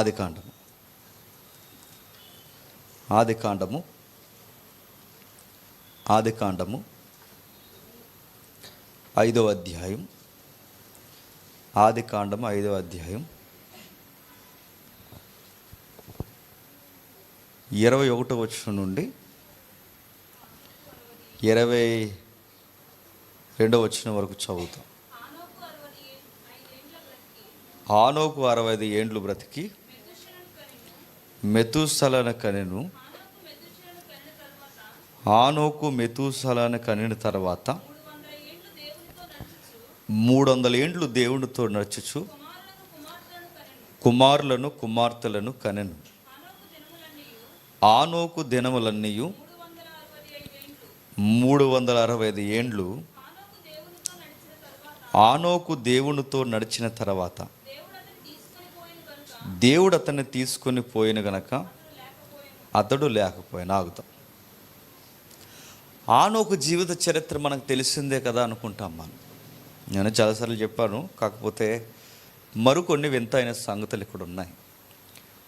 ఆదికాండము ఆదికాండము ఆదికాండము 5వ అధ్యాయం ఆదికాండము 5వ అధ్యాయం 21వ వచనం నుండి 22వ వచనం వరకు చదువుతాం. ఆనోకు 65 ఏండ్లు బ్రతికి మెతూసలను కనెను. ఆనోకు మెతూసలను కనిన తర్వాత 300 ఏండ్లు దేవునితో నడుచుచు కుమారులను కుమార్తెలను కనెను. ఆనోకు దినములన్నీయు 365 ఏండ్లు ఆనోకు దేవునితో నడిచిన తర్వాత దేవుడు అతన్ని తీసుకొని పోయిన గనక అతడు లేకపోయినా. ఆగుతాం. ఆనోకు జీవిత చరిత్ర మనకు తెలిసిందే కదా అనుకుంటాం మనం. నేను చాలాసార్లు చెప్పాను, కాకపోతే మరికొన్ని వింతైన సంగతులు ఇక్కడ ఉన్నాయి.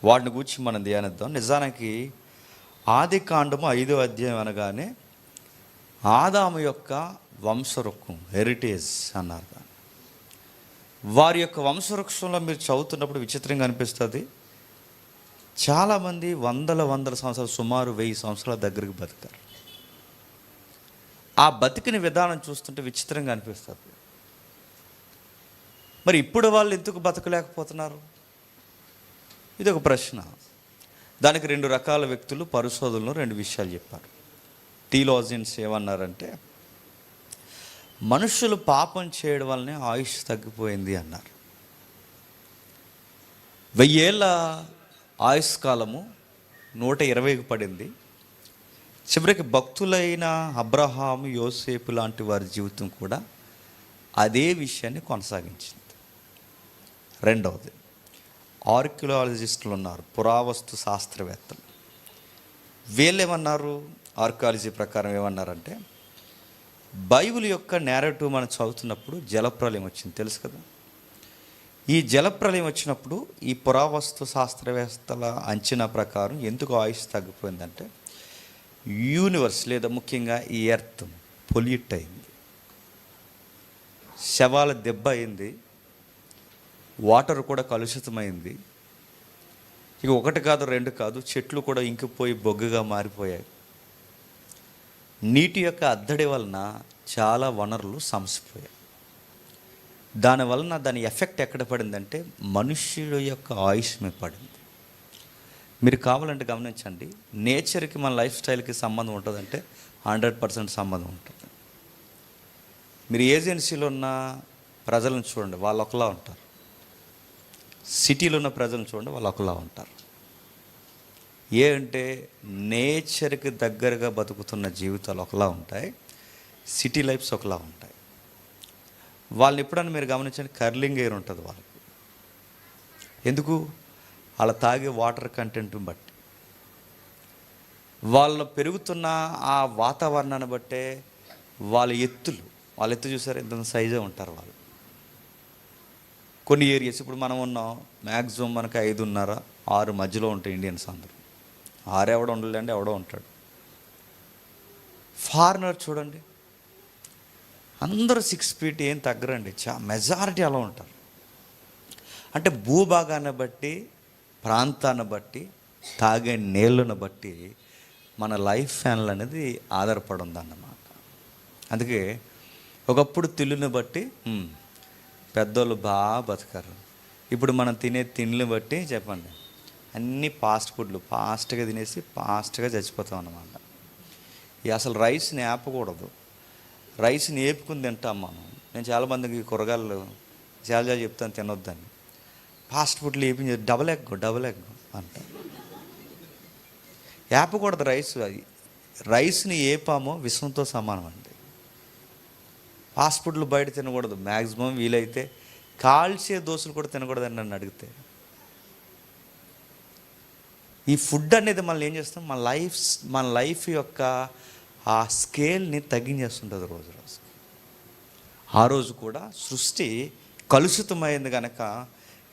వాటిని గురించి మనం ధ్యానిద్దాం. నిజానికి ఆదికాండము 5వ అధ్యాయం అనగానే ఆదాము యొక్క వంశవృక్షం, హెరిటేజ్ అన్నారు. వారి యొక్క వంశవృక్షంలో మీరు చదువుతున్నప్పుడు విచిత్రంగా అనిపిస్తుంది. చాలామంది వందల సంవత్సరాలు, సుమారు 1000 సంవత్సరాల దగ్గరికి బతికారు. ఆ బతికిన విధానం చూస్తుంటే విచిత్రంగా అనిపిస్తుంది. మరి ఇప్పుడు వాళ్ళు ఎందుకు బతకలేకపోతున్నారు? ఇది ఒక ప్రశ్న. దానికి 2 రకాల వ్యక్తులు, పరిశోధనలు 2 విషయాలు చెప్పారు. థియోలాజియన్స్ ఏమన్నారంటే, మనుషులు పాపం చేయడం వల్లనే ఆయుష్ తగ్గిపోయింది అన్నారు. 1000 ఏళ్ళ ఆయుష్ కాలము 120కి పడింది. చివరికి భక్తులైన అబ్రహాము, యోసేపు లాంటి వారి జీవితం కూడా అదే విషయాన్ని కొనసాగించింది. రెండవది, ఆర్కియాలజిస్టులు ఉన్నారు, పురావస్తు శాస్త్రవేత్తలు. వీళ్ళేమన్నారు? ఆర్కియాలజీ ప్రకారం ఏమన్నారంటే, బైబిల్ యొక్క నేరేటివ్ మనం చదువుతున్నప్పుడు జలప్రలయం వచ్చింది, తెలుసు కదా. ఈ జలప్రలయం వచ్చినప్పుడు ఈ పురావస్తు శాస్త్రవేత్తల అంచనా ప్రకారం ఎందుకు ఆయుష్ తగ్గిపోయిందంటే, యూనివర్స్ లేదా ముఖ్యంగా ఈ ఎర్త్ పొల్యూట్ అయింది, శవాల దెబ్బ అయింది, వాటర్ కూడా కలుషితమైంది. ఇక 1 కాదు 2 కాదు, చెట్లు కూడా ఇంకిపోయి బొగ్గుగా మారిపోయాయి. నీటి యొక్క అద్దడి వలన చాలా వనరులు సమసిపోయాయి. దానివలన దాని ఎఫెక్ట్ ఎక్కడ పడిందంటే మనుష్యుల యొక్క ఆయుష్ మీద పడింది. మీరు కావాలంటే గమనించండి, నేచర్కి మన లైఫ్ స్టైల్కి సంబంధం ఉంటుందంటే 100% సంబంధం ఉంటుంది. మీరు ఏజెన్సీలో ఉన్న ప్రజలను చూడండి, వాళ్ళు ఒకలా ఉంటారు. సిటీలో ఉన్న ప్రజలను చూడండి, వాళ్ళు ఒకలా ఉంటారు. అంటే నేచర్కి దగ్గరగా బతుకుతున్న జీవితాలు ఒకలా ఉంటాయి, సిటీ లైఫ్స్ ఒకలా ఉంటాయి. వాళ్ళని ఎప్పుడన్నా మీరు గమనించండి, కర్లింగ్ ఎయిర్ ఉంటుంది వాళ్ళకి. ఎందుకు? వాళ్ళ తాగే వాటర్ కంటెంట్ని బట్టి, వాళ్ళు పెరుగుతున్న ఆ వాతావరణాన్ని బట్టే వాళ్ళ ఎత్తు చూసారు, ఎంత సైజే ఉంటారు వాళ్ళు. కొన్ని ఏరియాస్, ఇప్పుడు మనం ఉన్నాం, మ్యాక్సిమం మనకి 5.5, 6 మధ్యలో ఉంటాయి ఇండియన్స్ అందరూ. 6 ఎవడో ఉండలేండి, ఎవడో ఉంటాడు. ఫారినర్ చూడండి, అందరూ 6 ఫీట్ ఏం తగ్గరండి, మెజారిటీ అలా ఉంటారు. అంటే భూభాగాన్ని బట్టి, ప్రాంతాన్ని బట్టి, తాగే నీళ్ళను బట్టి మన లైఫ్ ఫ్యాన్లు అనేది ఆధారపడి ఉందన్నమాట. అందుకే ఒకప్పుడు తిల్లుని బట్టి పెద్దోళ్ళు బాగా బతకారు. ఇప్పుడు మనం తినే తిండ్లు బట్టి చెప్పండి, అన్నీ ఫాస్ట్ ఫుడ్లు, ఫాస్ట్గా తినేసి ఫాస్ట్గా చచ్చిపోతాం అన్నమాట. అసలు రైస్ని ఆపకూడదు, రైస్ని ఏపుకుని తింటాం మనం. నేను చాలామందికి కూరగాయలు చాలా చెప్తాను తినొద్దని. ఫాస్ట్ ఫుడ్లు ఏపి డబల్ ఎగ్ అంట. ఏపకూడదు రైస్ని ఏపామో విషంతో సమానం అండి. ఫాస్ట్ ఫుడ్లు బయట తినకూడదు, మ్యాక్సిమం వీలైతే కాల్చే దోశలు కూడా తినకూడదని నన్ను అడిగితే. ఈ ఫుడ్ అనేది మనల్ని ఏం చేస్తాం, మన లైఫ్ యొక్క ఆ స్కేల్ని తగ్గించేస్తుంటుంది రోజు. ఆ రోజు కూడా సృష్టి కలుషితమైంది కనుక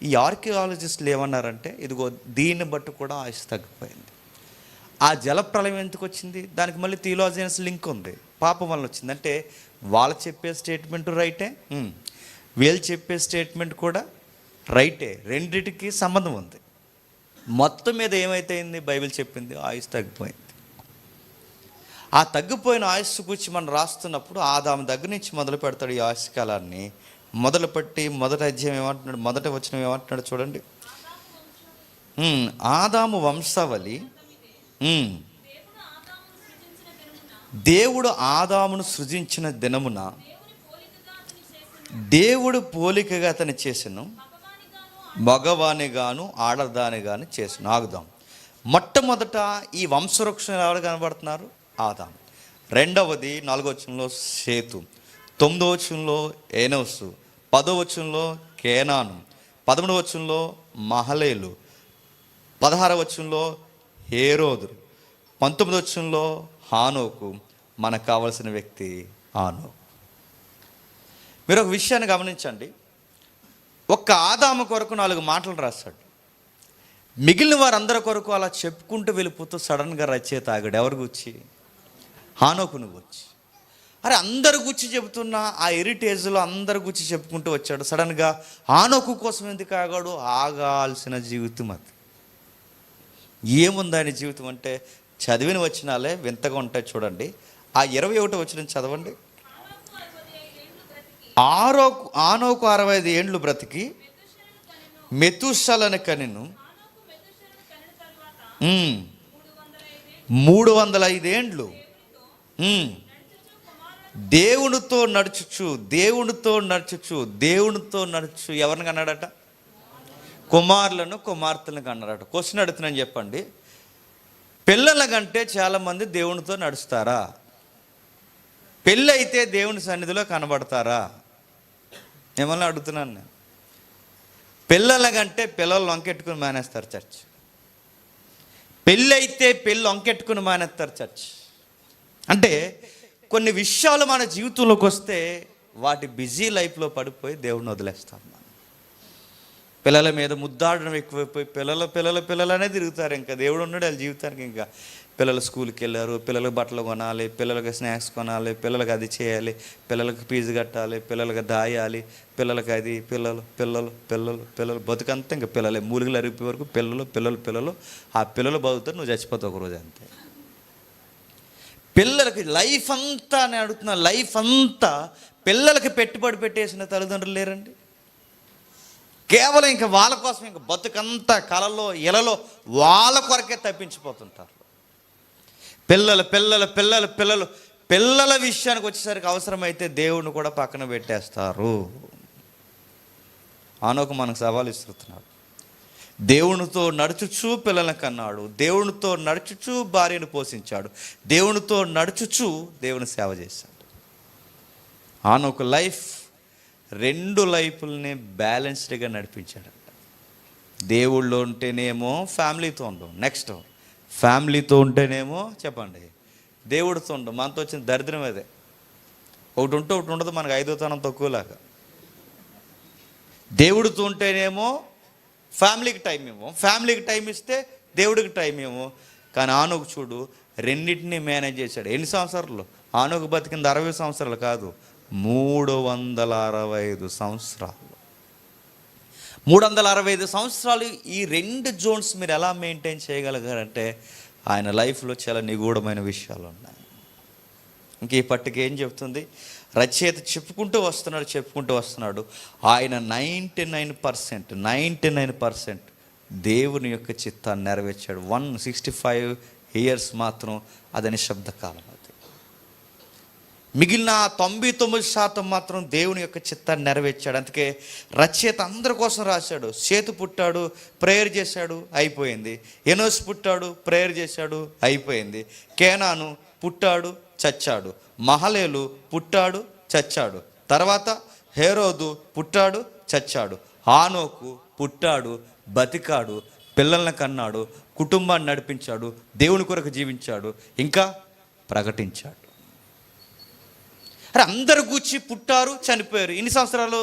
ఈ ఆర్కియాలజిస్టులు ఏమన్నారంటే, ఇదిగో దీన్ని బట్టి కూడా ఆయుష్ తగ్గిపోయింది. ఆ జలప్రలయం ఎందుకు వచ్చింది? దానికి మళ్ళీ థియోలాజియన్స్ లింక్ ఉంది. పాపం వల్ల వచ్చింది. అంటే వాళ్ళు చెప్పే స్టేట్మెంట్ రైటే, వీళ్ళు చెప్పే స్టేట్మెంట్ కూడా రైటే, రెండిటికి సంబంధం ఉంది. మొత్తం మీద ఏమైతే అయింది, బైబిల్ చెప్పింది ఆయుష్ తగ్గిపోయింది. ఆ తగ్గిపోయిన ఆయుష్ గురించి మనం రాస్తున్నప్పుడు ఆదాము దగ్గర నుంచి మొదలు పెడతాడు ఈ ఆయుష్ కాలాన్ని. మొదలుపెట్టి మొదటి అధ్యాయం ఏమంటున్నాడు, మొదటి వచనం ఏమంటున్నాడు చూడండి. ఆదాము వంశావళి. దేవుడు ఆదామును సృజించిన దినమున దేవుడు పోలికగా అతను చేసెను, మగవానిగాను ఆడదానిగాను చేసెను. ఆగుదాం. మొట్టమొదట ఈ వంశవృక్షం ఎవరు కనబడుతున్నారు? ఆదాము. రెండవది 4వ వచనంలో సేతు, 9వ వచనంలో ఏనోసు, 10వ వచనంలో కేనాను, 11వ వచనంలో మహలేలు, 16వ వచనంలో హేరోదు, 19వ వచనంలో హానోకు. మనకు కావలసిన వ్యక్తి హానోకు. మీరు ఒక విషయాన్ని గమనించండి. ఒక్క ఆదాము కొరకు 4 మాటలు రాస్తాడు. మిగిలిన వారందరి కొరకు అలా చెప్పుకుంటూ వెళ్ళిపోతూ సడన్గా రచయిత ఆగాడు. ఎవరు గుచ్చి? హానోకును గుచ్చి. అరే అందరు గుచ్చి చెబుతున్నా ఆ ఎరిటేజ్లో అందరు గుచ్చి చెప్పుకుంటూ వచ్చాడు. సడన్గా హానోకు కోసం ఎందుకు ఆగాడు? ఆగాల్సిన జీవితం అది. ఏముంది ఆయన జీవితం అంటే, చదివిన వచనాలే వింతగా ఉంటాయి. చూడండి, ఆ 21వ వచనం చదవండి. ఆనోకు 65 ఏండ్లు బ్రతికి మెతూషలను కనెను. 305 ఏండ్లు దేవునితో నడుచుచు ఎవరిని కన్నాడట? కుమారులను కుమార్తెలను కన్నాడట. క్వశ్చన్ అడుగుతున్నాను, చెప్పండి. పిల్లల కంటే చాలామంది దేవునితో నడుస్తారా? పెళ్ళి అయితే దేవుని సన్నిధిలో కనబడతారా? ఏమన్నా అడుగుతున్నాను నేను. పిల్లల కంటే పిల్లలు వంకెట్టుకుని మానేస్తారు చర్చ్. పెళ్ళి అయితే పెళ్ళి వంకెట్టుకుని మానేస్తారు చర్చ్. అంటే కొన్ని విషయాలు మన జీవితంలోకి వస్తే వాటి బిజీ లైఫ్లో పడిపోయి దేవుడిని వదిలేస్తాం. పిల్లల మీద ముద్దాడడం ఎక్కువైపోయి పిల్లలనే తిరుగుతారు. ఇంకా దేవుడు ఉన్నాడు వాళ్ళ జీవితానికి. ఇంకా పిల్లలు స్కూల్కి వెళ్ళారు, పిల్లలకు బట్టలు కొనాలి, పిల్లలకి స్నాక్స్ కొనాలి, పిల్లలకి అది చేయాలి, పిల్లలకి ఫీజు కట్టాలి, పిల్లలకి దాయాలి, పిల్లలకి అది, పిల్లలు బతుకంతా ఇంకా పిల్లలే. మూలికలు అరిపే వరకు పిల్లలు. ఆ పిల్లలు బతుకుతారు, నువ్వు చచ్చిపోతావు ఒకరోజు అంతే. పిల్లలకి లైఫ్ అంతా, నేను అడుగుతున్నా, లైఫ్ అంతా పిల్లలకి పెట్టుబడి పెట్టేసిన తల్లిదండ్రులు లేరండి. కేవలం ఇంకా వాళ్ళ కోసం ఇంకా బతుకంతా కలలో ఇలలో వాళ్ళ కొరకే తప్పించిపోతుంటారు. పిల్లల విషయానికి వచ్చేసరికి అవసరమైతే దేవుడిని కూడా పక్కన పెట్టేస్తారు. ఆనోకు మనకు సవాలు ఇస్తున్నాడు. దేవునితో నడుచుచు పిల్లలను కన్నాడు, దేవునితో నడుచుచు భార్యను పోషించాడు, దేవునితో నడుచుచు దేవుని సేవ చేశాడు. ఆనోకు లైఫ్ 2 లైఫ్లని బ్యాలెన్స్డ్గా నడిపించాడంట. దేవుళ్ళు ఉంటేనేమో ఫ్యామిలీతో ఉండవు, నెక్స్ట్ ఫ్యామిలీతో ఉంటేనేమో చెప్పండి దేవుడితో ఉండవు. మనతో వచ్చిన దరిద్రం అదే. ఒకటి ఉంటే ఒకటి ఉండదు, మనకు 5వ తనం తక్కువలాగా. దేవుడితో ఉంటేనేమో ఫ్యామిలీకి టైం ఇస్తే దేవుడికి టైం ఏమో. కానీ ఆనోకు చూడు, రెండింటినీ మేనేజ్ చేశాడు. ఎన్ని సంవత్సరాలు? ఆనోకు బతికింది 60 సంవత్సరాలు కాదు, 365 సంవత్సరాలు. 365 సంవత్సరాలు ఈ 2 జోన్స్ మీరు ఎలా మెయింటైన్ చేయగలిగారంటే ఆయన లైఫ్లో చాలా నిగూఢమైన విషయాలు ఉన్నాయి. ఇంక ఈ పట్టిక ఏం చెప్తుంది? రచయిత చెప్పుకుంటూ వస్తున్నాడు. ఆయన 99% దేవుని యొక్క చిత్తాన్ని నెరవేర్చాడు. 165 years మాత్రం అది నిశ్శబ్ద కాలం. మిగిలిన 99% మాత్రం దేవుని యొక్క చిత్తాన్ని నెరవేర్చాడు. అందుకే రచయిత అందరి కోసం రాశాడు. సేతు పుట్టాడు, ప్రేయర్ చేశాడు, అయిపోయింది. ఎనోస్ పుట్టాడు, ప్రేయర్ చేశాడు, అయిపోయింది. కేనాను పుట్టాడు, చచ్చాడు. మహలేలు పుట్టాడు, చచ్చాడు. తర్వాత హేరోదు పుట్టాడు, చచ్చాడు. హానోకు పుట్టాడు, బతికాడు, పిల్లల్ని కన్నాడు, కుటుంబాన్ని నడిపించాడు, దేవుని కొరకు జీవించాడు, ఇంకా ప్రకటించాడు. అరే అందరు కూర్చి పుట్టారు, చనిపోయారు. ఇన్ని సంవత్సరాలు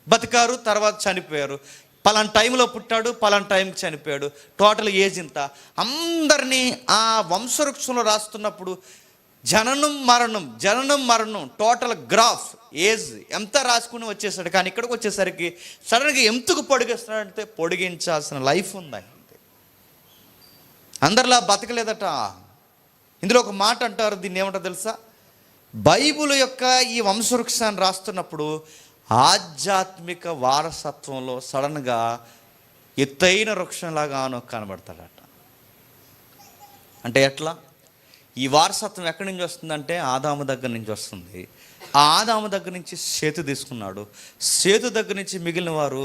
బతికారు, తర్వాత చనిపోయారు. పలానా టైంలో పుట్టాడు, పలానా టైంకి చనిపోయాడు, టోటల్ ఏజ్ ఇంత. అందరినీ ఆ వంశవృక్షంలో రాస్తున్నప్పుడు జననం మరణం టోటల్ గ్రాఫ్ ఏజ్ ఎంత రాసుకుని వచ్చేసాడు. కానీ ఇక్కడికి వచ్చేసరికి సడన్గా ఎందుకు పొడిగిస్తున్నాడంటే పొడిగించాల్సిన లైఫ్ ఉంది. అందరిలా బతకలేదట. ఇందులో ఒక మాట అంటారు, దీన్ని ఏమంటారు తెలుసా? బైబిల్ యొక్క ఈ వంశవృక్షాన్ని రాస్తున్నప్పుడు ఆధ్యాత్మిక వారసత్వంలో సడన్గా ఎత్తైన వృక్షంలాగా ఆనోకు కనబడతాడట. అంటే ఎట్లా? ఈ వారసత్వం ఎక్కడి నుంచి వస్తుందంటే ఆదాము దగ్గర నుంచి వస్తుంది. ఆ ఆదాము దగ్గర నుంచి సేతు తీసుకున్నాడు. సేతు దగ్గర నుంచి మిగిలిన వారు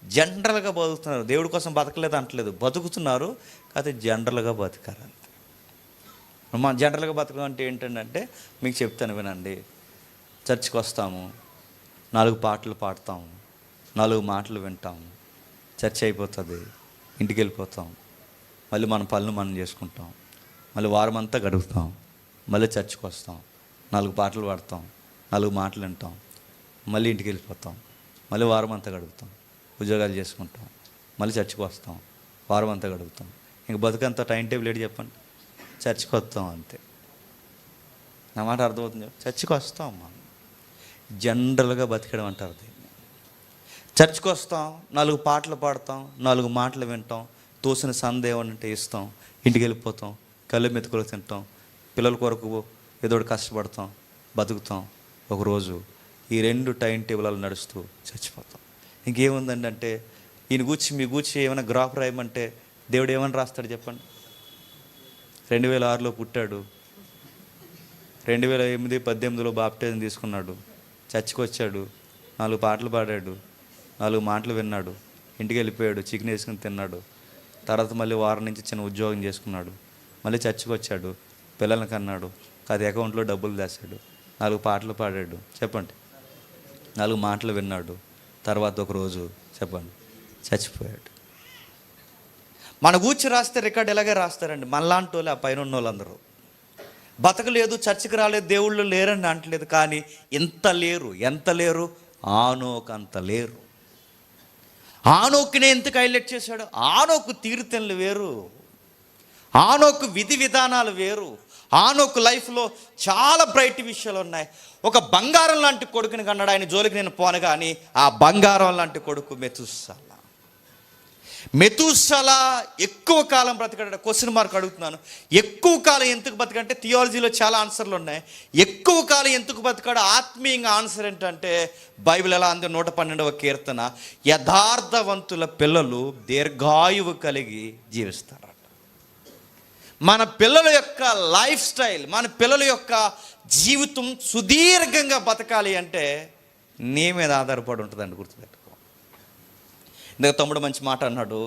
జనరల్గా బతుకుతున్నారు. దేవుడి కోసం బతకలేదు అంటలేదు, బతుకుతున్నారు. కాకపోతే జనరల్గా బతికారు అంతే. జనరల్గా బతకడం అంటే ఏంటంటే మీకు చెప్తాను వినండి. చర్చికి వస్తాము, 4 పాటలు పాడతాము, 4 మాటలు వింటాము, చర్చ్ అయిపోతుంది, ఇంటికి వెళ్ళిపోతాం, మళ్ళీ మన పనులు మనం చేసుకుంటాం, మళ్ళీ వారం అంతా గడుపుతాం, మళ్ళీ చర్చికి వస్తాం, 4 పాటలు పాడతాం, 4 మాటలు వింటాం, మళ్ళీ ఇంటికి వెళ్ళిపోతాం, మళ్ళీ వారం అంతా గడుపుతాం, ఉద్యోగాలు చేసుకుంటాం, మళ్ళీ చర్చికి వస్తాం, వారం అంతా గడుపుతాం. ఇంక బతుకంత టైం టేబుల్ ఏంటి చెప్పండి? చర్చికి వస్తాం అంతే. నా మాట అర్థమవుతుంది? చర్చికి వస్తాం. మనం జనరల్గా బతికడం అంటారు దీన్ని. చర్చికి వస్తాం, 4 పాటలు పాడతాం, 4 మాటలు వింటాం, తోసిన సందేహం అంటే ఇస్తాం, ఇంటికి వెళ్ళిపోతాం, కళ్ళు మెతుకులు తింటాం, పిల్లల కొరకు ఏదో ఒకటి కష్టపడతాం, బతుకుతాం. ఒకరోజు ఈ 2 టైం టేబుల్ నడుస్తూ చచ్చిపోతాం. ఇంకేముందండి అంటే ఈయన గూర్చి మీ గూర్చి ఏమైనా గ్రాఫ్ రాయమంటే దేవుడు ఏమని రాస్తాడు చెప్పండి? 2006లో పుట్టాడు, 2008 18లో బాప్టిజం తీసుకున్నాడు, చర్చికి వచ్చాడు, 4 పాటలు పాడాడు, 4 మాటలు విన్నాడు, ఇంటికి వెళ్ళిపోయాడు, చికెన్ వేసుకుని తిన్నాడు, తర్వాత మళ్ళీ వారం నుంచి చిన్న ఉద్యోగం చేసుకున్నాడు, మళ్ళీ చర్చికి వచ్చాడు, పిల్లల్ని కన్నాడు, అది అకౌంట్లో డబ్బులు దాచాడు, 4 పాటలు పాడాడు, చెప్పండి, 4 మాటలు విన్నాడు, తర్వాత ఒకరోజు చెప్పండి చచ్చిపోయాడు. మన గూర్చి రాస్తే రికార్డు ఎలాగే రాస్తారండి. మనలాంటి వాళ్ళు, ఆ పైన ఉన్న వాళ్ళందరూ బతకలేదు, చర్చికి రాలేదు, దేవుళ్ళు లేరని అంటలేదు. కానీ ఎంత లేరు? ఆనోకు అంత లేరు. ఆనోకునే ఎందుకు హైలైట్ చేశాడు? ఆనోకు తీరుతెన్నులు వేరు, ఆనోకు విధి విధానాలు వేరు. ఆనోకు లైఫ్లో చాలా బ్రైట్ విషయాలు ఉన్నాయి. ఒక బంగారం లాంటి కొడుకుని కన్నాడు. ఆయన జోలికి నేను పోను, కానీ ఆ బంగారం లాంటి కొడుకు మెతూసలా ఎక్కువ కాలం బ్రతికాడు. క్వశ్చన్ మార్క్ అడుగుతున్నాను, ఎక్కువ కాలం ఎందుకు బతికంటే థియాలజీలో చాలా ఆన్సర్లు ఉన్నాయి. ఎక్కువ కాలం ఎందుకు బతికాడు? ఆత్మీయంగా ఆన్సర్ ఏంటంటే బైబిల్ ఎలా అంది? 112వ కీర్తన, యథార్థవంతుల పిల్లలు దీర్ఘాయువు కలిగి జీవిస్తారట. మన పిల్లల యొక్క లైఫ్ స్టైల్, మన పిల్లల యొక్క జీవితం సుదీర్ఘంగా బతకాలి అంటే నీ మీద ఆధారపడి ఉంటుందండి, గుర్తుపెట్టుకో. ఇందుకు తమ్ముడు మంచి మాట అన్నాడు.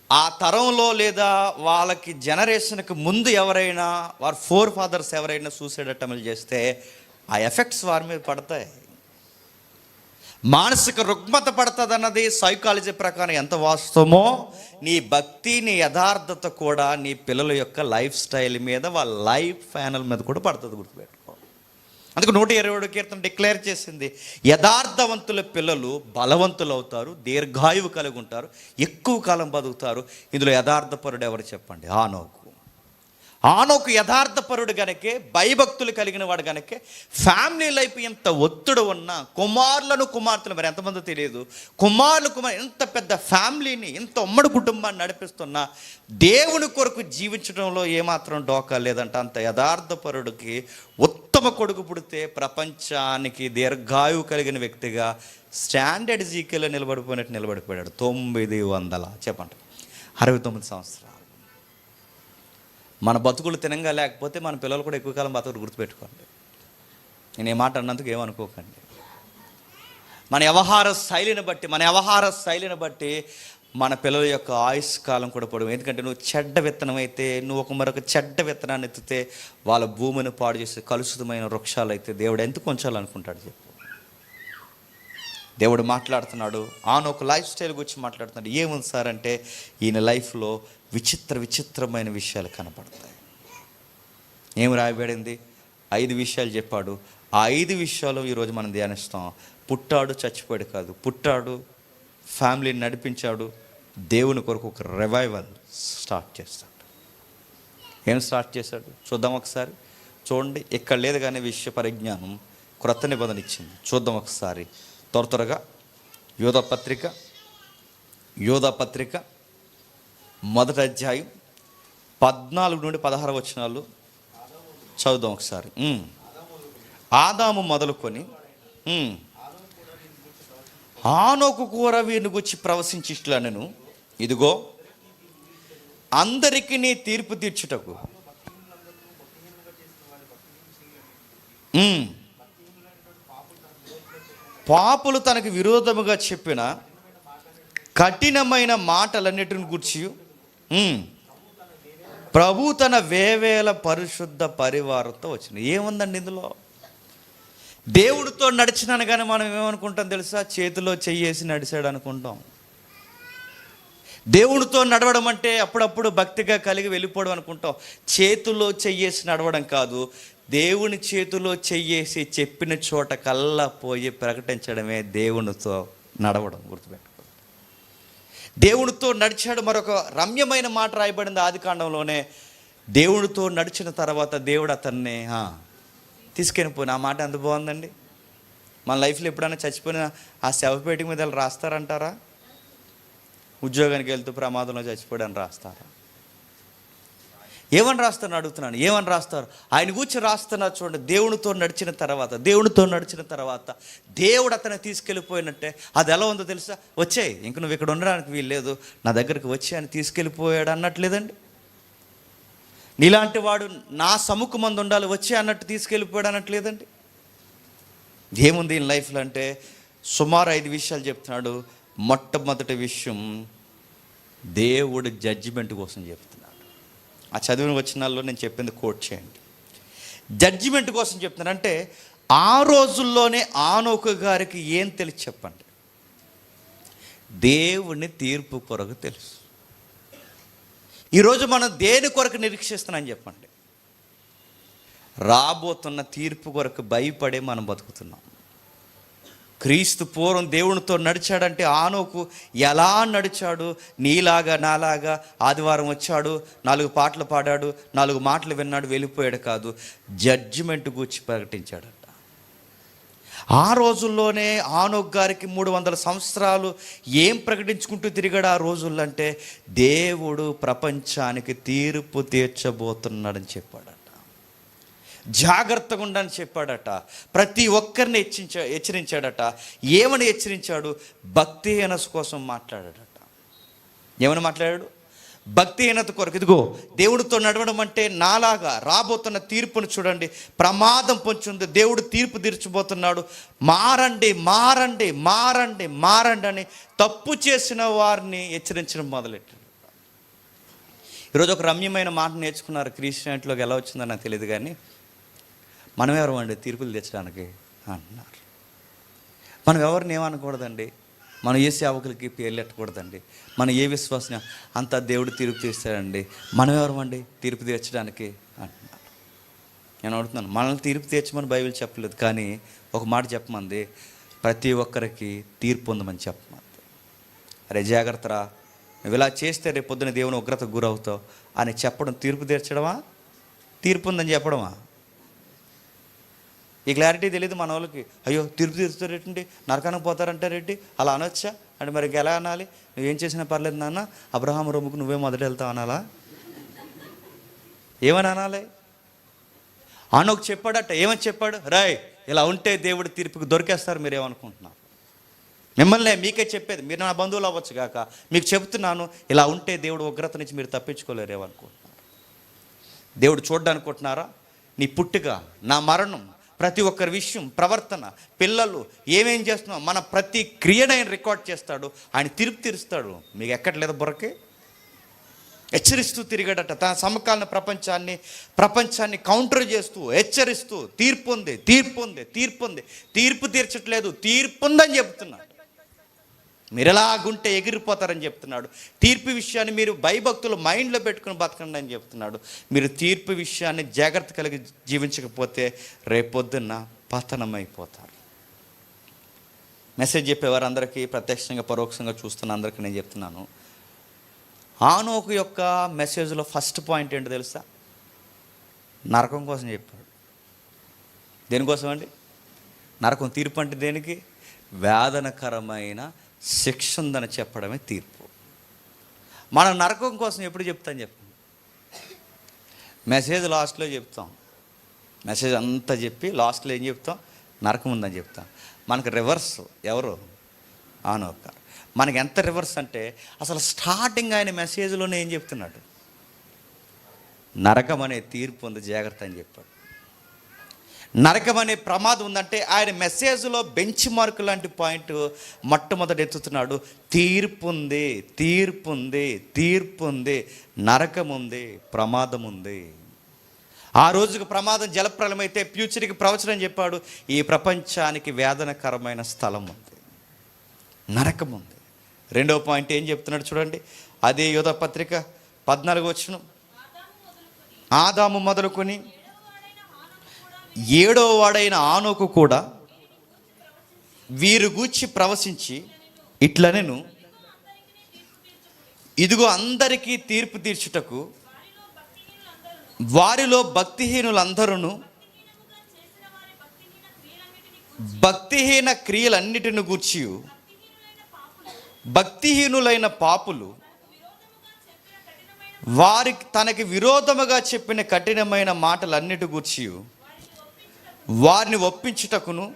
ఆ తరంలో లేదా వాళ్ళకి జనరేషన్కి ముందు ఎవరైనా, వారి ఫోర్ ఫాదర్స్ ఎవరైనా సూసైడ్ అటెంప్ట్ చేస్తే ఆ ఎఫెక్ట్స్ వారి మీద పడతాయి. మానసిక రుగ్మత పడుతుంది అన్నది సైకాలజీ ప్రకారం ఎంత వాస్తవమో, నీ భక్తి, నీ యథార్థత కూడా నీ పిల్లల యొక్క లైఫ్ స్టైల్ మీద, వాళ్ళ లైఫ్ ప్యానల్ మీద కూడా పడుతుంది, గుర్తుపెట్టుకో. అందుకు 127వ కీర్తన డిక్లేర్ చేసింది, యథార్థవంతుల పిల్లలు బలవంతులు అవుతారు, దీర్ఘాయువు కలిగి ఉంటారు, ఎక్కువ కాలం బతుకుతారు. ఇందులో యథార్థపరుడు ఎవరు చెప్పండి? ఆనోకు యథార్థపరుడు గనకే, భయభక్తులు కలిగిన వాడు గనకే, ఫ్యామిలీ లైఫ్ ఎంత ఒత్తిడి ఉన్నా, కుమార్తెలు మరి ఎంతమంది తెలియదు, కుమారులు ఎంత పెద్ద ఫ్యామిలీని, ఎంత ఉమ్మడి కుటుంబాన్ని నడిపిస్తున్నా దేవుని కొరకు జీవించడంలో ఏమాత్రం డోకా లేదంట. అంత యథార్థపరుడికి ఉత్తమ కొడుకు పుడితే ప్రపంచానికి దీర్ఘాయువు కలిగిన వ్యక్తిగా స్టాండర్డ్ జీకేలో నిలబడిపోయాడు. 900 చెప్పండి, 69 సంవత్సరాలు. మన బతుకులు తినంగా లేకపోతే మన పిల్లలు కూడా ఎక్కువ కాలం బతుకులు, గుర్తుపెట్టుకోండి. నేను ఏ మాట అన్నందుకు ఏమనుకోకండి. మన వ్యవహార శైలిని బట్టి మన పిల్లల యొక్క ఆయుష్ కాలం కూడా పొడవు. ఎందుకంటే నువ్వు చెడ్డ విత్తనం అయితే, నువ్వు మరొక చెడ్డ విత్తనాన్ని ఎత్తితే వాళ్ళ భూమిని పాడు చేసే కలుషితమైన వృక్షాలు అయితే దేవుడు ఎందుకు ఉంచాలనుకుంటాడు చెప్పు? దేవుడు మాట్లాడుతున్నాడు, ఆనోకు లైఫ్ స్టైల్ గురించి మాట్లాడుతున్నాడు. ఏముంది సార్ అంటే, ఈయన లైఫ్లో విచిత్రమైన విషయాలు కనపడతాయి. ఏమి రాయబడింది? 5 విషయాలు చెప్పాడు. ఆ 5 విషయాలు ఈరోజు మనం ధ్యానిస్తాం. పుట్టాడు, చచ్చిపోయాడు కాదు, పుట్టాడు, ఫ్యామిలీని నడిపించాడు. దేవుని కొరకు ఒక రివైవల్ స్టార్ట్ చేస్తాడు. ఏం స్టార్ట్ చేశాడు చూద్దాం ఒకసారి. చూడండి, ఇక్కడ లేదు కానీ విషయ పరిజ్ఞానం క్రొత్త నిబంధన ఇచ్చింది. చూద్దాం ఒకసారి త్వరగా. యోధా పత్రిక మొదటి అధ్యాయం 14 నుండి 16 వచనాలు చదువుదాం ఒకసారి. ఆదాము మొదలుకొని హానోకు కూడా వీరిని గురించి ప్రవశించిట్లనెను, ఇదిగో అందరికీ నీ తీర్పు తీర్చుటకు పాపులు తనకు విరోధముగా చెప్పిన కఠినమైన మాటలన్నిటిని గూర్చి ప్రభు తన వేవేల పరిశుద్ధ పరివారంతో వచ్చింది. ఏముందండి ఇందులో? దేవుడితో నడిచినాను కానీ మనం ఏమనుకుంటాం తెలుసా? చేతిలో చెయ్యేసి నడిచాడు అనుకుంటాం. దేవుడితో నడవడం అంటే అప్పుడప్పుడు భక్తిగా కలిగి వెళ్ళిపోవడం అనుకుంటాం. చేతుల్లో చెయ్యేసి నడవడం కాదు, దేవుని చేతిలో చెయ్యేసి చెప్పిన చోట కల్లా పోయి ప్రకటించడమే దేవునితో నడవడం. గుర్తుపెట్టుకో, దేవునితో నడిచాడు. మరొక రమ్యమైన మాట రాయబడింది ఆదికాండంలోనే. దేవునితో నడిచిన తర్వాత దేవుడు అతన్ని తీసుకెళ్ళి పోయిన. ఆ మాట ఎంత బాగుందండి. మన లైఫ్లో ఎప్పుడైనా చచ్చిపోయిన ఆ శవపేటిక మీద రాస్తారంటారా? ఉద్యోగానికి వెళ్తూ ప్రమాదంలో చచ్చిపోయాడని రాస్తారా? ఏమని రాస్తారని అడుగుతున్నాను. ఏమని రాస్తారు? ఆయన కూర్చొని రాస్తున్నారు చూడండి. దేవునితో నడిచిన తర్వాత దేవుడు అతన్ని తీసుకెళ్ళిపోయినట్టే. అది ఎలా ఉందో తెలుసా? వచ్చాయి, ఇంక నువ్వు ఇక్కడ ఉండడానికి వీలు లేదు, నా దగ్గరికి వచ్చి ఆయన తీసుకెళ్ళిపోయాడు అన్నట్లేదండి. నీలాంటి వాడు నా సముఖమందు ఉండాలి వచ్చి అన్నట్టు తీసుకెళ్ళిపోయాడు అన్నట్లేదండి. ఏముంది ఈ లైఫ్లో అంటే సుమారు 5 విషయాలు చెప్తున్నాడు. మొట్టమొదటి విషయం, దేవుడు జడ్జిమెంట్ కోసం చెప్తున్నాడు. ఆ చదివిన వచనాల్లో నేను చెప్పింది కోట్ చేయండి. జడ్జిమెంట్ కోసం చెప్తున్నాను అంటే ఆ రోజుల్లోనే ఆనోకు గారికి ఏం తెలుసు చెప్పండి? దేవుని తీర్పు కొరకు తెలుసు. ఈరోజు మనం దేని కొరకు నిరీక్షిస్తున్నాం చెప్పండి? రాబోతున్న తీర్పు కొరకు భయపడే మనం బతుకుతున్నాం. క్రీస్తు పూర్వం దేవునితో నడిచాడంటే ఆనోకు ఎలా నడిచాడు? నీలాగా నాలాగా ఆదివారం వచ్చాడు, 4 పాటలు పాడాడు, 4 మాటలు విన్నాడు, వెళ్ళిపోయాడు కాదు, జడ్జిమెంట్ గూర్చి ప్రకటించాడట. ఆ రోజుల్లోనే ఆనోకు గారికి 300 సంవత్సరాలు ఏం ప్రకటించుకుంటూ తిరిగాడు ఆ రోజుల్లో అంటే దేవుడు ప్రపంచానికి తీర్పు తీర్చబోతున్నాడని చెప్పాడట. జాగ్రత్తగా ఉండని చెప్పాడట. ప్రతి ఒక్కరిని హెచ్చరించాడట. ఏమని హెచ్చరించాడు? భక్తిహీనత కోసం మాట్లాడాడట. ఏమని మాట్లాడాడు? భక్తిహీనత కొరకు. ఇదిగో దేవుడితో నడవడం అంటే నాలాగా రాబోతున్న తీర్పును చూడండి, ప్రమాదం పొంచుంది, దేవుడు తీర్పు తీర్చబోతున్నాడు, మారండి మారండి మారండి మారండి అని తప్పు చేసిన వారిని హెచ్చరించడం మొదలెట్టాడు. ఈరోజు ఒక రమ్యమైన మాట నేర్చుకున్నారు. క్రిస్టియానిటీలోకి ఎలా వచ్చిందో నాకు తెలియదు కానీ మనం ఎవరమండి తీర్పులు తెచ్చడానికి అంటున్నారు. మనం ఎవరిని ఏమనకూడదండి, మనం ఏ సేవకులకి పేర్లు ఎట్టకూడదండి, మనం ఏ విశ్వాసం అంతా దేవుడు తీర్పు తీర్చాడండి, మనం ఎవరమండి తీర్పు తీర్చడానికి అంటున్నారు. నేను అడుగుతున్నాను, మనల్ని తీర్పు తీర్చమని బైబిల్ చెప్పలేదు, కానీ ఒక మాట చెప్పమంది, ప్రతి ఒక్కరికి తీర్పు ఉందమని చెప్పమంది. అరే జాగ్రత్తరా, నువ్వు ఇలా చేస్తే రేపు పొద్దున దేవుని ఉగ్రతకు గురవుతావు అని చెప్పడం తీర్పు తీర్చడమా? తీర్పు ఉందని చెప్పడమా? ఈ క్లారిటీ తెలియదు మన వాళ్ళకి. అయ్యో తీర్పు తీరుస్తారేంటి, నరకానికి పోతారంటారేంటి, అలా అనొచ్చా అంటే మరి ఎలా అనాలి? నువ్వేం చేసినా పర్లేదు నాన్న, అబ్రహాం రొమ్ముకు నువ్వే మొదట వెళ్తావు అనాలా? ఏమని అనాలి? ఆనోకు చెప్పాడట. ఏమని చెప్పాడు? రాయ్ ఇలా ఉంటే దేవుడు తీర్పుకి దొరికేస్తారు. మీరు ఏమనుకుంటున్నారు? మిమ్మల్ని మీకే చెప్పేది, మీరు నా బంధువులు అవ్వచ్చు కాక మీకు చెప్తున్నాను, ఇలా ఉంటే దేవుడు ఉగ్రత నుంచి మీరు తప్పించుకోలేరు ఏమనుకుంటున్నారు? దేవుడు చూడ్డానుకుంటున్నారా? నీ పుట్టుక, నా మరణం, ప్రతి ఒక్కరి విషయం, ప్రవర్తన, పిల్లలు ఏమేం చేస్తున్నాం, మన ప్రతి క్రియను ఆయన రికార్డ్ చేస్తాడు. ఆయన తీర్పు తీరుస్తాడు. మీకు ఎక్కట్లేదు బుర్రకి? హెచ్చరిస్తూ తిరిగాడట. తన సమకాలీన ప్రపంచాన్ని కౌంటర్ చేస్తూ హెచ్చరిస్తూ తీర్పు ఉంది, తీర్పు ఉంది, తీర్పు ఉంది, తీర్పు తీర్చట్లేదు, తీర్పు ఉందని చెప్తున్నాడు. మీరు ఎలాగుంటే ఎగిరిపోతారని చెప్తున్నాడు. తీర్పు విషయాన్ని మీరు భయభక్తులు మైండ్లో పెట్టుకుని బతకండి అని చెప్తున్నాడు. మీరు తీర్పు విషయాన్ని జాగ్రత్త కలిగి జీవించకపోతే రేపొద్దున్న పతనం అయిపోతారు. మెసేజ్ చెప్పేవారు అందరికీ, ప్రత్యక్షంగా పరోక్షంగా చూస్తున్న అందరికీ నేను చెప్తున్నాను, హానోకు యొక్క మెసేజ్లో ఫస్ట్ పాయింట్ ఏంటో తెలుసా? నరకం కోసం చెప్పాడు. దేనికోసం అండి? నరకం. తీర్పు అంటే దేనికి? వేదనకరమైన శిక్ష ఉందని చెప్పడమే తీర్పు. మనం నరకం కోసం ఎప్పుడు చెప్తాం చెప్పండి? మెసేజ్ లాస్ట్లో చెప్తాం. మెసేజ్ అంతా చెప్పి లాస్ట్లో ఏం చెప్తాం? నరకం ఉందని చెప్తాం. మనకు రివర్స్ ఎవరు? హానోకు గారు. మనకి ఎంత రివర్స్ అంటే అసలు స్టార్టింగ్ ఆయన మెసేజ్లోనే ఏం చెప్తున్నాడు? నరకం అనే తీర్పు ఉంది, జాగ్రత్త అని చెప్పాడు. నరకం అనే ప్రమాదం ఉందంటే ఆయన మెసేజ్లో బెంచ్ మార్క్ లాంటి పాయింట్ మొట్టమొదటి ఎత్తుతున్నాడు. తీర్పు ఉంది, తీర్పు ఉంది, తీర్పు ఉంది, నరకం ఉంది, ప్రమాదం ఉంది. ఆ రోజుకు ప్రమాదం జలప్రలయం అయితే ఫ్యూచర్కి ప్రవచనం చెప్పాడు, ఈ ప్రపంచానికి వేదనకరమైన స్థలం ఉంది, నరకం ఉంది. రెండవ పాయింట్ ఏం చెప్తున్నాడు చూడండి, అదే యోధ పత్రిక 14వ వచనం. ఆదాము మొదలుకొని 7వ వాడైన హానోకు కూడా వీరు గూర్చి ప్రవచించి ఇట్లనెను, ఇదిగో అందరికీ తీర్పు తీర్చుటకు వారిలో భక్తిహీనులందరూ భక్తిహీన క్రియలన్నిటిని గూర్చి భక్తిహీనులైన పాపులు వారికి తనకి విరోధముగా చెప్పిన కఠినమైన మాటలన్నిటి గూర్చి వారిని ఒప్పించుటకును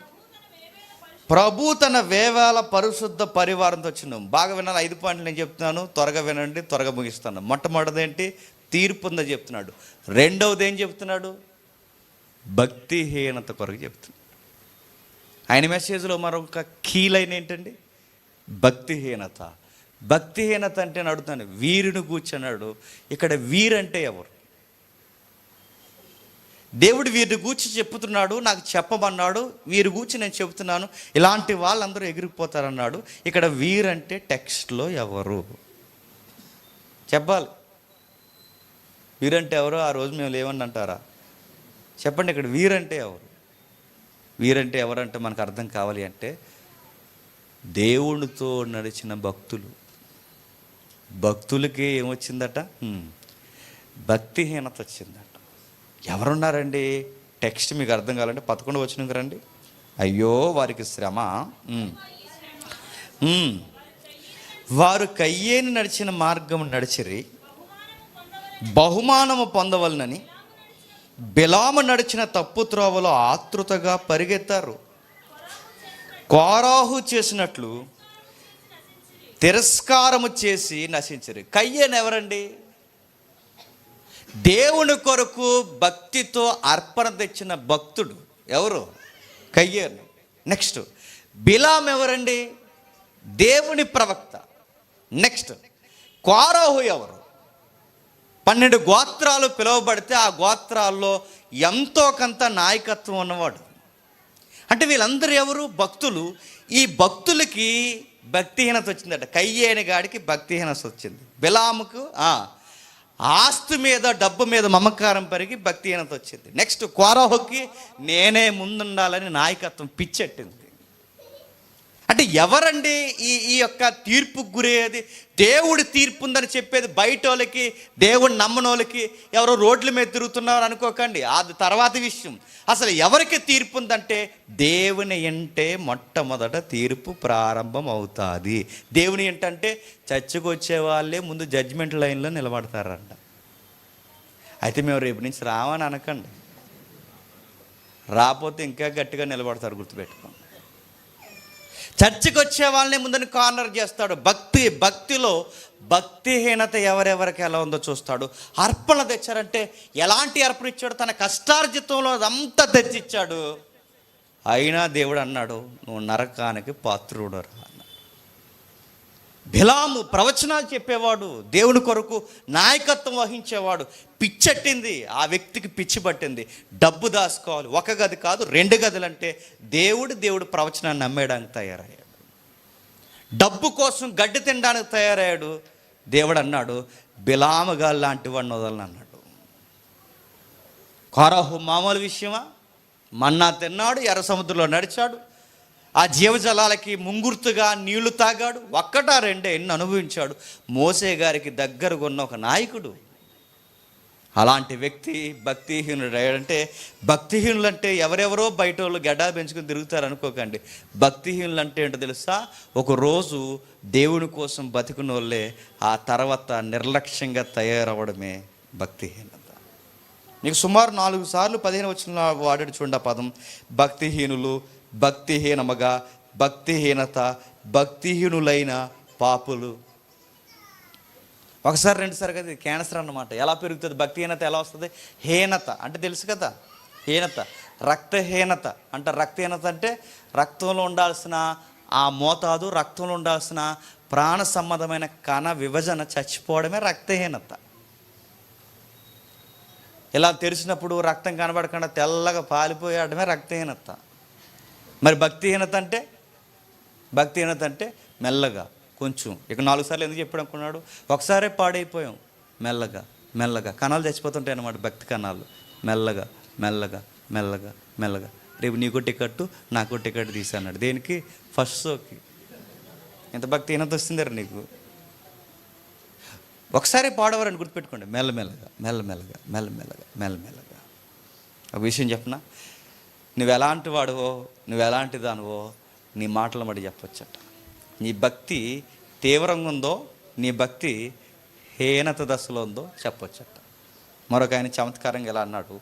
ప్రభు తన వేవేల పరిశుద్ధ పరివారంతో వచ్చినాం. బాగా వినాలి, 5 పాయింట్లు నేను చెప్తున్నాను, త్వరగా వినండి, త్వరగా ముగిస్తాను. మొట్టమొదటిది ఏంటి? తీర్పు ఉందని చెప్తున్నాడు. రెండవది ఏం చెప్తున్నాడు? భక్తిహీనత కొరకు చెప్తున్నాడు. ఆయన మెసేజ్లో మరొక కీ లైన్ ఏంటండి? భక్తిహీనత. భక్తిహీనత అంటే నేను అడుగుతాను, వీరిని కూర్చున్నాడు. ఇక్కడ వీరంటే ఎవరు? దేవుడు వీరిని గూర్చి చెప్తున్నాడు, నాకు చెప్పమన్నాడు, వీరి గూర్చి నేను చెబుతున్నాను, ఇలాంటి వాళ్ళందరూ ఎగిరిపోతారన్నాడు. ఇక్కడ వీరంటే టెక్స్ట్లో ఎవరు చెప్పాలి? వీరంటే ఎవరు? ఆ రోజు మేము లేవని అంటారా? చెప్పండి, ఇక్కడ వీరంటే ఎవరు? వీరంటే ఎవరంటే మనకు అర్థం కావాలి అంటే దేవునితో నడిచిన భక్తులు. భక్తులకి ఏమొచ్చిందట? భక్తిహీనత వచ్చిందట. ఎవరున్నారండి? టెక్స్ట్ మీకు అర్థం కావాలంటే 11వ వచనంకి రండి. అయ్యో వారికి శ్రమ, వారు కయ్యేని నడిచిన మార్గం నడిచిరి, బహుమానము పొందవలనని బిలాము నడిచిన తప్పు త్రోవలో ఆతృతగా పరిగెత్తారు. కోరాహు చేసినట్లు తిరస్కారము చేసి నశించరు. కయ్యేను ఎవరండి? దేవుని కొరకు భక్తితో అర్పణ తెచ్చిన భక్తుడు ఎవరు? కయ్యేను. నెక్స్ట్ బిలాం ఎవరండి? దేవుని ప్రవక్త. నెక్స్ట్ కోరాహు ఎవరు? 12 గోత్రాలు పిలువబడితే ఆ గోత్రాల్లో ఎంతో కొంత నాయకత్వం ఉన్నవాడు. అంటే వీళ్ళందరూ ఎవరు? భక్తులు. ఈ భక్తులకి భక్తిహీనత వచ్చిందట. కయ్యేని గాడికి భక్తిహీనత వచ్చింది. బిలాముకు ఆస్తి మీద, డబ్బు మీద మమకారం పెరిగి భక్తిహీనత వచ్చింది. నెక్స్ట్ కోరాహుకి నేనే ముందుండాలని నాయకత్వం పిచ్చెట్టింది. అంటే ఎవరండి ఈ యొక్క తీర్పుకు గురయ్యేది? దేవుడి తీర్పు ఉందని చెప్పేది బయట వాళ్ళకి, దేవుడిని నమ్మనోళ్ళకి. ఎవరో రోడ్ల మీద తిరుగుతున్నారు అనుకోకండి, అది తర్వాత విషయం. అసలు ఎవరికి తీర్పు ఉందంటే దేవుని ఎంటే మొట్టమొదట తీర్పు ప్రారంభం అవుతుంది. దేవుని ఏంటంటే చర్చకు వచ్చే వాళ్ళే ముందు జడ్జిమెంట్ లైన్లో నిలబడతారంట. అయితే మేము రేపు నుంచి రావని అనకండి, రాకపోతే ఇంకా గట్టిగా నిలబడతారు, గుర్తుపెట్టుకోండి. చర్చికి వచ్చే వాళ్ళని ముందని కార్నర్ చేస్తాడు. భక్తిలో భక్తిహీనత ఎవరెవరికి ఎలా ఉందో చూస్తాడు. అర్పణ తెచ్చారంటే ఎలాంటి అర్పణ ఇచ్చాడు? తన కష్టార్జితంలో అదంతా తెచ్చిచ్చాడు. అయినా దేవుడు అన్నాడు, నువ్వు నరకానికి పాత్రుడు రా అన్నాడు. బిలాము ప్రవచనాలు చెప్పేవాడు, దేవుని కొరకు నాయకత్వం వహించేవాడు. పిచ్చెట్టింది, ఆ వ్యక్తికి పిచ్చి పట్టింది. డబ్బు దాచుకోవాలి, 1 గది కాదు 2 గదులు అంటే దేవుడు ప్రవచనాన్ని నమ్మేయడానికి తయారయ్యాడు. డబ్బు కోసం గడ్డి తినడానికి తయారయ్యాడు. దేవుడు అన్నాడు, బిలాముగా లాంటి వాడిని వదలని అన్నాడు. కోరాహు మామూలు విషయమా? మన్నా తిన్నాడు, ఎర్ర సముద్రంలో నడిచాడు, ఆ జీవజలాలకి ముంగుర్తుగా నీళ్లు తాగాడు. ఒక్కటా రెండే ఎన్ని అనుభవించాడు. మోసే గారికి దగ్గరగా ఉన్న ఒక నాయకుడు. అలాంటి వ్యక్తి భక్తిహీనుడు అయ్యాడంటే, భక్తిహీనులు అంటే ఎవరెవరో బయట వాళ్ళు గడ్డా పెంచుకుని తిరుగుతారు అనుకోకండి. భక్తిహీనులు అంటే ఏంటో తెలుసా? ఒకరోజు దేవుని కోసం బతికిన వాళ్ళే ఆ తర్వాత నిర్లక్ష్యంగా తయారవడమే భక్తిహీనత. నీకు సుమారు 4 సార్లు 15 వచనంలో వాడాడు చూడండి ఆ పదం. భక్తిహీనులు, భక్తిహీనముగా, భక్తిహీనత, భక్తిహీనులైన పాపులు. ఒకసారి 2 సార్లు కదా, క్యాన్సర్ అన్నమాట. ఎలా పెరుగుతుంది భక్తిహీనత? ఎలా వస్తుంది? హీనత అంటే తెలుసు కదా, హీనత. రక్తహీనత అంటే, రక్తహీనత అంటే రక్తంలో ఉండాల్సిన ఆ మోతాదు, రక్తంలో ఉండాల్సిన ప్రాణ సంబంధమైన కణ విభజన చచ్చిపోవడమే రక్తహీనత. ఇలా తెరిచినప్పుడు రక్తం కనబడకుండా తెల్లగా పాలిపోయడమే రక్తహీనత. మరి భక్తిహీనత అంటే, భక్తిహీనత అంటే మెల్లగా కొంచెం. ఇక 4 సార్లు ఎందుకు చెప్పాడు అనుకున్నాడు? ఒకసారే పాడైపోయాం. మెల్లగా మెల్లగా కణాలు చచ్చిపోతుంటాయి అన్నమాట, భక్తి కణాలు. మెల్లగా మెల్లగా మెల్లగా మెల్లగా. రేపు నీకు టికెట్టు, నాకు టికెట్ తీసాడు. దేనికి? ఫస్ట్ షోకి. ఎంత భక్తిహీనత వస్తుంది నీకు? ఒకసారి పాడవారని గుర్తుపెట్టుకోండి. మెల్లమెల్లగా మెల్లమెల్లగా మెల్లమెల్లగా మెల్లమెల్లగా. ఒక విషయం చెప్పనా? నువ్వు ఎలాంటి వాడువో, నువ్వు ఎలాంటి దానివో నీ మాటలు బట్టి చెప్పొచ్చట. నీ భక్తి తీవ్రంగా ఉందో, నీ భక్తి హీనత దశలో ఉందో చెప్పొచ్చట. మరొక ఆయన చమత్కారంగా ఎలా అన్నాడు?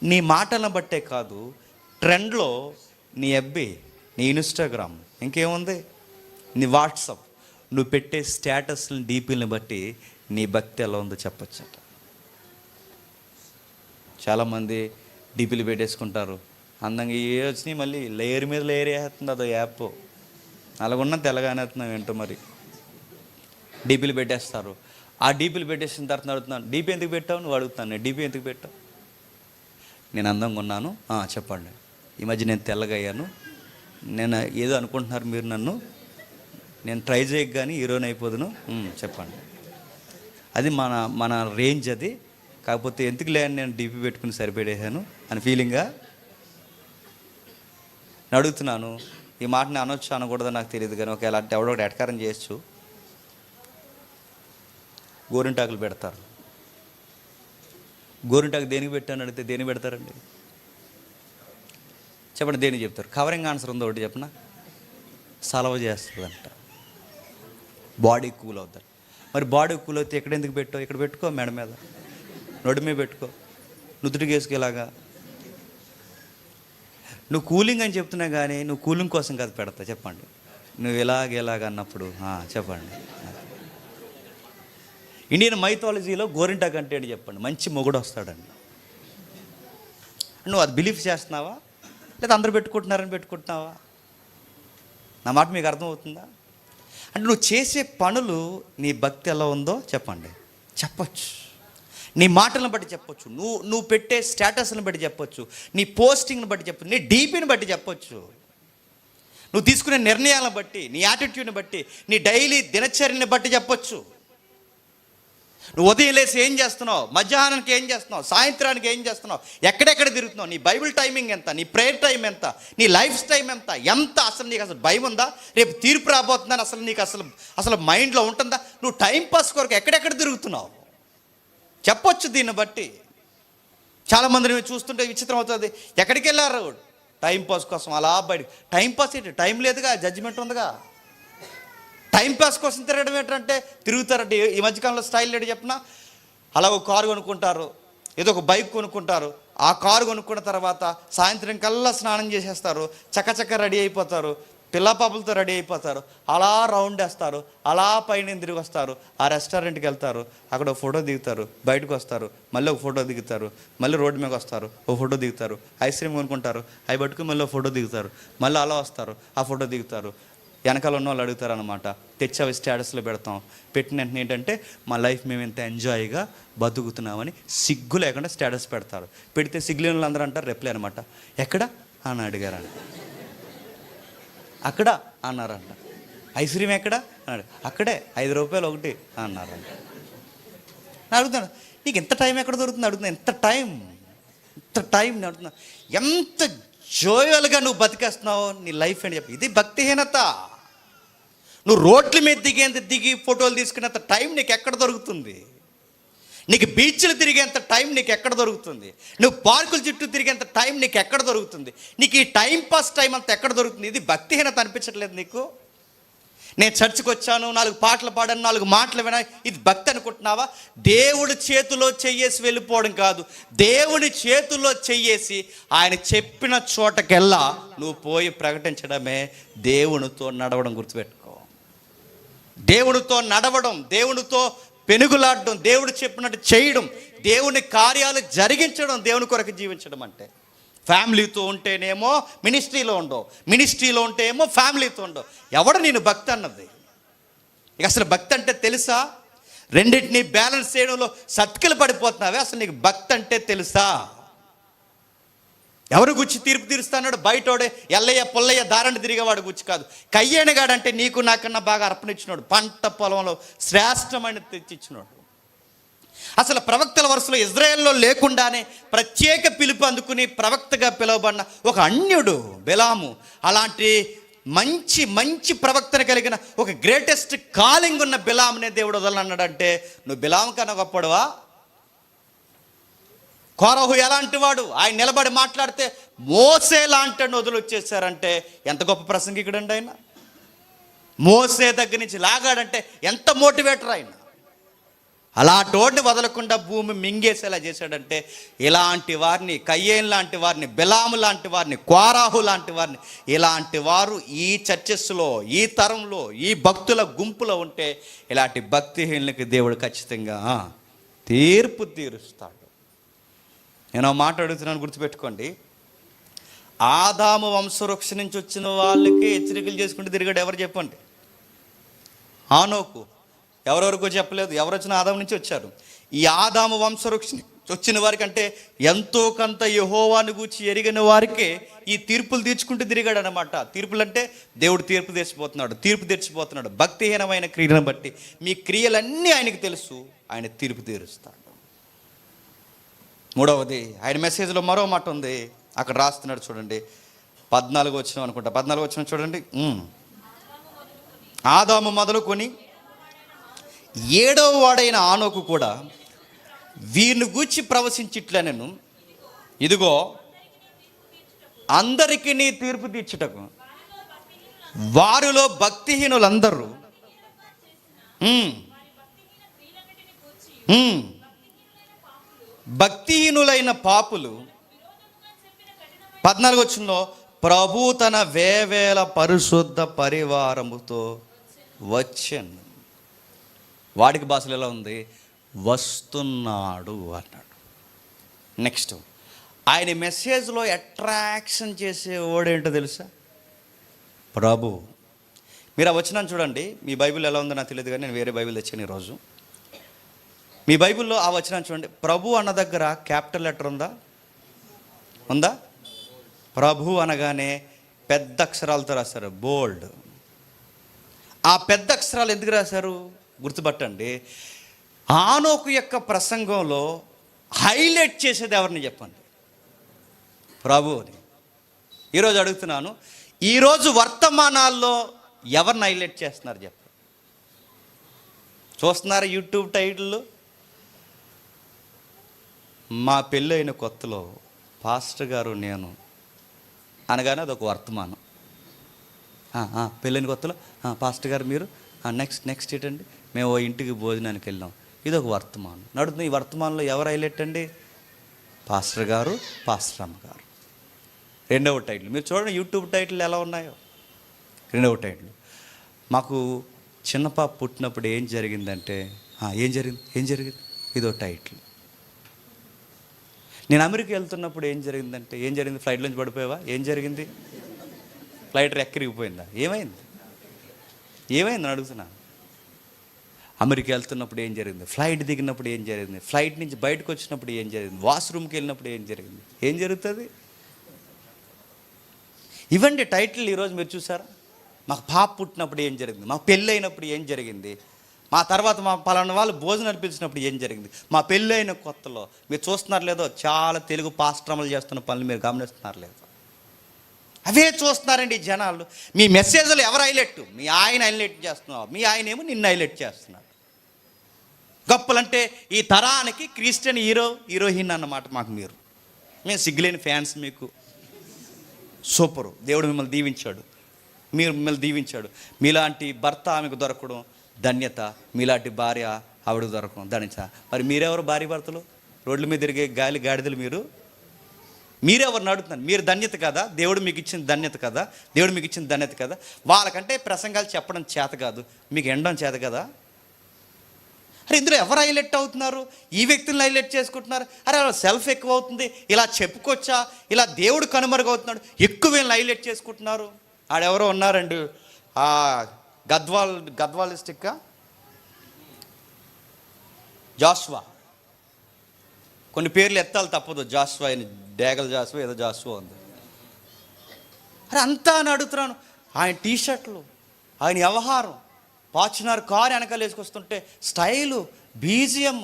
నీ మాటలను బట్టే కాదు, ట్రెండ్లో నీ ఎఫ్బీ, నీ ఇన్స్టాగ్రామ్, ఇంకేముంది, నీ వాట్సాప్, నువ్వు పెట్టే స్టేటస్ని, డీపీలని బట్టి నీ భక్తి ఎలా ఉందో చెప్పొచ్చట. చాలామంది డీపీలు పెట్టేసుకుంటారు, అందంగా ఏ వచ్చినాయి, మళ్ళీ లేయర్ మీద లేయర్ వేస్తుంది అదో యాప్. అలాగున్నా తెల్లగానే అవుతున్నాం ఏంటో మరి. డీపీలు పెట్టేస్తారు. ఆ డీపీలు పెట్టేసిన తర్వాత అడుగుతున్నాను, డీపీ ఎందుకు పెట్టావు? నువ్వు అడుగుతాను, నేను డీపీ ఎందుకు పెట్టావు? నేను అందంగా ఉన్నాను. చెప్పండి. ఈ మధ్య నేను తెల్లగా అయ్యాను. నేను ఏదో అనుకుంటున్నారు మీరు నన్ను, నేను ట్రై చేయక కానీ హీరోని అయిపోదును. చెప్పండి. అది మన రేంజ్ అది. కాకపోతే ఎందుకు లేని నేను డీపీ పెట్టుకుని సరిపెట్టేశాను అని ఫీలింగా నేను అడుగుతున్నాను. ఈ మాటని అనొచ్చు అనకూడదో నాకు తెలియదు, కానీ ఒకవేళ అంటే ఎవడో ఒకటి ఎటకారం చేయొచ్చు. గోరింటాకులు పెడతారు. గోరింటాకు దేనికి పెట్టాను అడిగితే దేనికి పెడతారండి? చెప్పండి, దేనికి చెప్తారు? కవరింగ్ ఆన్సర్ ఉందో ఒకటి చెప్పనా? సలవ చేస్తుందంట, బాడీ కూల్ అవుతారు. మరి బాడీ కూల్ అయితే ఎక్కడ ఎందుకు పెట్టావు? ఇక్కడ పెట్టుకో, మెడ మీద, నొడి మీద పెట్టుకో, నుదుటికి వేసుకేలాగా. నువ్వు కూలింగ్ అని చెప్తున్నా కానీ నువ్వు కూలింగ్ కోసం కాదు పెడతా. చెప్పండి, నువ్వు ఎలాగ అన్నప్పుడు చెప్పండి. ఇండియన్ మైథాలజీలో గోరింటాకు అంటే ఏంటి చెప్పండి? మంచి మొగుడు వస్తాడండి. నువ్వు అది బిలీఫ్ చేస్తున్నావా, లేదా అందరూ పెట్టుకుంటున్నారని పెట్టుకుంటున్నావా? నా మాట మీకు అర్థమవుతుందా? అంటే నువ్వు చేసే పనులు, నీ భక్తి ఎలా ఉందో చెప్పండి, చెప్పచ్చు. నీ మాటలను బట్టి చెప్పొచ్చు, నువ్వు పెట్టే స్టేటస్ని బట్టి చెప్పొచ్చు, నీ పోస్టింగ్ని బట్టి చెప్పొచ్చు, నీ డీపీని బట్టి చెప్పొచ్చు, నువ్వు తీసుకునే నిర్ణయాలను బట్టి, నీ యాటిట్యూడ్ని బట్టి, నీ డైలీ దినచర్యని బట్టి చెప్పొచ్చు. నువ్వు ఉదయం లేసి ఏం చేస్తున్నావు, మధ్యాహ్నానికి ఏం చేస్తున్నావు, సాయంత్రానికి ఏం చేస్తున్నావు, ఎక్కడెక్కడ తిరుగుతున్నావు, నీ బైబిల్ టైమింగ్ ఎంత, నీ ప్రేయర్ టైం ఎంత, నీ లైఫ్ టైం ఎంత అసలు నీకు అసలు భయం ఉందా? రేపు తీర్పు రాబోతుందని అసలు నీకు అసలు మైండ్లో ఉంటుందా? నువ్వు టైంపాస్ కొరకు ఎక్కడెక్కడ తిరుగుతున్నావు చెప్పొచ్చు. దీన్ని బట్టి చాలామందిని చూస్తుంటే విచిత్రం అవుతుంది. ఎక్కడికి వెళ్ళారు టైంపాస్ కోసం? అలా బయట టైంపాస్ ఏంటి? టైం లేదుగా, జడ్జిమెంట్ ఉందిగా. టైంపాస్ కోసం తిరగడం ఏంటంటే తిరుగుతారంటే ఈ మధ్యకాలంలో స్టైల్ ఏంటి చెప్పిన, అలా ఒక కారు కొనుక్కుంటారు, ఏదో ఒక బైక్ కొనుక్కుంటారు. ఆ కారు కొనుక్కున్న తర్వాత సాయంత్రం కల్లా స్నానం చేసేస్తారు, చక్కచక్క రెడీ అయిపోతారు, పిల్లపాపులతో రెడీ అయిపోతారు, అలా రౌండ్ వేస్తారు, అలా పైన తిరిగి వస్తారు, ఆ రెస్టారెంట్కి వెళ్తారు, అక్కడ ఒక ఫోటో దిగుతారు, బయటకు వస్తారు, మళ్ళీ ఒక ఫోటో దిగుతారు, మళ్ళీ రోడ్డు మీద వస్తారు, ఒక ఫోటో దిగుతారు, ఐస్ క్రీమ్ కొనుక్కుంటారు, అవి పట్టుకుని మళ్ళీ ఒక ఫోటో దిగుతారు, మళ్ళీ అలా వస్తారు, ఆ ఫోటో దిగుతారు. వెనకాల ఉన్న వాళ్ళు అడుగుతారు అనమాట, తెచ్చి అవి స్టేటస్లో పెడతాం. పెట్టిన వెంటనే ఏంటంటే మా లైఫ్ మేము ఎంత ఎంజాయ్గా బతుకుతున్నామని సిగ్గు లేకుండా స్టేటస్ పెడతారు. పెడితే సిగ్గులేని వాళ్ళు అందరూ అంటారు రిప్లై అనమాట, ఎక్కడ అని అడిగారంట, అక్కడ అన్నారంట. ఐస్ క్రీమ్ ఎక్కడ అన్నాడు, అక్కడే 5 రూపాయలు ఒకటి అన్నారంట. నేను అడుగుతాను, నీకు ఎంత టైం ఎక్కడ దొరుకుతుంది అడుగుతున్నా, ఎంత టైం నేను అడుగుతున్నా. ఎంత జోయల్గా నువ్వు బతికేస్తున్నావు, నీ లైఫ్ అని చెప్పి. ఇది భక్తిహీనత. నువ్వు రోడ్ల మీద దిగి ఫోటోలు తీసుకునేంత టైం నీకు ఎక్కడ దొరుకుతుంది? నీకు బీచ్లు తిరిగేంత టైం నీకు ఎక్కడ దొరుకుతుంది? నువ్వు పార్కుల చుట్టూ తిరిగేంత టైం నీకు ఎక్కడ దొరుకుతుంది? నీకు ఈ టైం పాస్ టైం అంతా ఎక్కడ దొరుకుతుంది? ఇది భక్తిహీనత అనిపించట్లేదు నీకు? నేను చర్చికి వచ్చాను, 4 పాటలు పాడాను, 4 మాటలు వినా, ఇది భక్తి అనుకుంటున్నావా? దేవుడి చేతిలో చెయ్యేసి వెళ్ళిపోవడం కాదు, దేవుని చేతుల్లో చెయ్యేసి ఆయన చెప్పిన చోటకెల్లా నువ్వు పోయి ప్రకటించడమే దేవునితో నడవడం. గుర్తుపెట్టుకో, దేవునితో నడవడం, దేవునితో పెనుగులాడడం, దేవుడు చెప్పినట్టు చేయడం, దేవుని కార్యాలు జరిగించడం, దేవుని కొరకు జీవించడం. అంటే ఫ్యామిలీతో ఉంటేనేమో మినిస్ట్రీలో ఉండవు, మినిస్ట్రీలో ఉంటే ఏమో ఫ్యామిలీతో ఉండవు. ఎవడు నేను భక్తి అన్నది? ఇక అసలు భక్తి అంటే తెలుసా? రెండింటినీ బ్యాలెన్స్ చేయడంలో సట్కలు పడిపోతున్నావే. అసలు నీకు భక్తి అంటే తెలుసా? ఎవరు గుచ్చి తీర్పు తీరుస్తాడు? బయటోడే ఎల్లయ్య పుల్లయ్య దారండి తిరిగేవాడు గుచ్చి కాదు. కయ్యేనగాడంటే నీకు నాకన్నా బాగా అర్పణ ఇచ్చినోడు, పంట పొలంలో శ్రేష్టమైన తెచ్చిచ్చినోడు. అసలు ప్రవక్తల వరుసలో ఇజ్రాయెల్లో లేకుండానే ప్రత్యేక పిలుపు అందుకుని ప్రవక్తగా పిలువబడిన ఒక అన్యుడు బిలాము. అలాంటి మంచి మంచి ప్రవక్తను కలిగిన ఒక గ్రేటెస్ట్ కాలింగ్ ఉన్న బిలామునే దేవుడు వదలన్నాడంటే నువ్వు బిలాము కన్నా గొప్పడువా? కోరహు ఎలాంటి వాడు? ఆయన నిలబడి మాట్లాడితే మోసే లాంటి వదిలి వచ్చేసారంటే ఎంత గొప్ప ప్రసంగికుడండి ఆయన. మోసే దగ్గర నుంచి లాగాడంటే ఎంత మోటివేటర్ ఆయన. అలాంటి వదలకుండా భూమి మింగేసేలా చేశాడంటే ఇలాంటి వారిని, కయ్యేన్ లాంటి వారిని, బిలాము లాంటి వారిని, కోరాహు లాంటి వారిని, ఇలాంటి వారు ఈ చర్చెస్లో, ఈ తరంలో, ఈ భక్తుల గుంపులో ఉంటే ఇలాంటి భక్తిహీనులకి దేవుడు ఖచ్చితంగా తీర్పు తీరుస్తాడు. నేను మాట అడుగుతున్నాను, గుర్తుపెట్టుకోండి. ఆదాము వంశవృక్ష నుంచి వచ్చిన వాళ్ళకి హెచ్చరికలు చేసుకుంటూ తిరిగాడు. ఎవరు చెప్పండి? ఆనోకు. ఎవరెవరికో చెప్పలేదు. ఎవరు వచ్చిన ఆదాము నుంచి వచ్చారు. ఈ ఆదాము వంశవృక్ష వచ్చిన వారికి అంటే ఎంతో కొంత యెహోవాను గూర్చి ఎరిగిన వారికే ఈ తీర్పులు తీర్చుకుంటూ తిరిగాడు అనమాట. తీర్పులు అంటే దేవుడు తీర్పు తెచ్చిపోతున్నాడు. భక్తిహీనమైన క్రియలను బట్టి మీ క్రియలన్నీ ఆయనకు తెలుసు, ఆయన తీర్పు తీరుస్తాడు. మూడవది, ఆయన మెసేజ్లో మరో మాట ఉంది, అక్కడ రాస్తున్నాడు చూడండి. 14 వచనం అనుకుంటా, 14 వచనం చూడండి. ఆదాము మొదలుకొని 7వ వాడైన ఆనోకు కూడా వీరిని గూర్చి ప్రవశించిట్లనెను, ఇదిగో అందరికీ నీ తీర్పు తీర్చుటకు వారిలో భక్తిహీనులందరూ భక్తిహీనులైన పాపులు 14 వచనంలో ప్రభు తన వేవేల పరిశుద్ధ పరివారముతో వచ్చాను. వాడికి భాషలు ఎలా ఉంది? వస్తున్నాడు అన్నాడు. నెక్స్ట్, ఆయన మెసేజ్లో అట్రాక్షన్ చేసే ఓడేంటో తెలుసా? ప్రభు. మీరు ఆ వచనాన్ని చూడండి. మీ బైబిల్ ఎలా ఉందో నాకు తెలియదు కానీ నేను వేరే బైబిల్ తెచ్చాను ఈరోజు. మీ బైబిల్లో ఆ వచనాన్ని చూడండి. ప్రభు అన్న దగ్గర క్యాపిటల్ లెటర్ ఉందా? ప్రభు అనగానే పెద్ద అక్షరాలతో రాశారు, బోల్డ్. ఆ పెద్ద అక్షరాలు ఎందుకు రాశారు? గుర్తుపట్టండి. ఆనోకు యొక్క ప్రసంగంలో హైలైట్ చేసేది ఎవరిని చెప్పండి? ప్రభువుని. ఈరోజు అడుగుతున్నాను, ఈరోజు వర్తమానాల్లో ఎవరిని హైలైట్ చేస్తున్నారు చెప్పండి? చూస్తున్నారు యూట్యూబ్ టైటిల్లో? మా పెళ్ళైన కొత్తలో పాస్టర్ గారు నేను అనగానే అదొక వర్తమానం. పెళ్ళైన కొత్తలో పాస్టర్ గారు మీరు, నెక్స్ట్ ఏంటండి, మేము ఇంటికి భోజనానికి వెళ్ళాం, ఇది ఒక వర్తమానం నడుతుంది. ఈ వర్తమానంలో ఎవరు హైలైట్ అండి? పాస్టర్ గారు, పాస్టర్ అమ్మగారు. రెండవ టైటిల్ మీరు చూడండి, యూట్యూబ్ టైటిల్ ఎలా ఉన్నాయో. రెండవ టైటిల్, మాకు చిన్న పాప పుట్టినప్పుడు ఏం జరిగిందంటే ఏం జరిగింది ఇదో టైటిల్. నేను అమెరికా వెళ్తున్నప్పుడు ఏం జరిగింది? ఫ్లైట్లోంచి పడిపోయావా? ఏం జరిగింది? ఫ్లైట్ ఎక్కరిగిపోయిందా? ఏమైంది అడుగుతున్నా. అమెరికా వెళ్తున్నప్పుడు ఏం జరిగింది? ఫ్లైట్ దిగినప్పుడు ఏం జరిగింది? ఫ్లైట్ నుంచి బయటకు వచ్చినప్పుడు ఏం జరిగింది? వాష్రూమ్కి వెళ్ళినప్పుడు ఏం జరిగింది? ఏం జరుగుతుంది? ఇవ్వండి టైటిల్. ఈరోజు మీరు చూసారా? మాకు పాప పుట్టినప్పుడు ఏం జరిగింది, మాకు పెళ్ళి అయినప్పుడు ఏం జరిగింది, మా తర్వాత మా పలానా వాళ్ళు భోజనం అనిపించినప్పుడు ఏం జరిగింది, మా పెళ్ళి అయిన కొత్తలో. మీరు చూస్తున్నారు లేదో, చాలా తెలుగు పాస్టర్ అమలు చేస్తున్న పనులు మీరు గమనిస్తున్నారు లేదో? అవే చూస్తున్నారండి ఈ జనాలు. మీ మెసేజ్లు ఎవరు హైలైట్? మీ ఆయన హైలైట్ చేస్తున్నావు, మీ ఆయన ఏమో నిన్ను హైలైట్ చేస్తున్నాడు. గొప్పలంటే ఈ తరానికి క్రిస్టియన్ హీరోయిన్ అన్నమాట. మేము సిగ్గులేని ఫ్యాన్స్ మీకు. సూపరు, దేవుడు మిమ్మల్ని దీవించాడు, మిమ్మల్ని దీవించాడు. మీలాంటి భర్త ఆమెకు దొరకడం ధన్యత, మీలాంటి భార్య ఆవిడకు దొరకడం ధన్యత. మరి మీరెవరు భార్య భర్తలు? రోడ్ల మీద తిరిగే గాడిదలు మీరెవరు నడుతున్నారు? మీరు ధన్యత కదా, దేవుడు మీకు ఇచ్చిన ధన్యత కదా, దేవుడు మీకు ఇచ్చిన ధన్యత కదా. వాళ్ళకంటే ప్రసంగాలు చెప్పడం చేత కాదు, మీకు ఎండడం చేత కదా. అరే ఇందులో ఎవరు హైలైట్ అవుతున్నారు? ఈ వ్యక్తులను హైలైట్ చేసుకుంటున్నారు. అరే అలా సెల్ఫ్ ఎక్కువ అవుతుంది, ఇలా చెప్పుకోవచ్చా, ఇలా దేవుడు కనుమరుగవుతున్నాడు, ఎక్కువ వీళ్ళని హైలైట్ చేసుకుంటున్నారు. ఆడెవరో ఉన్నారండి, గద్వాల్ డిస్టిక్ జాషువా, కొన్ని పేర్లు ఎత్తాలి తప్పదు. జాషువా అని, డేగల జాషువా ఏదో జాషువా ఉంది. అరే అంతా అని అడుగుతున్నాను. ఆయన టీషర్ట్లు, ఆయన వ్యవహారం, పాచున్నారు కారు వెనకాల వేసుకొస్తుంటే స్టైలు, బీజిఎం,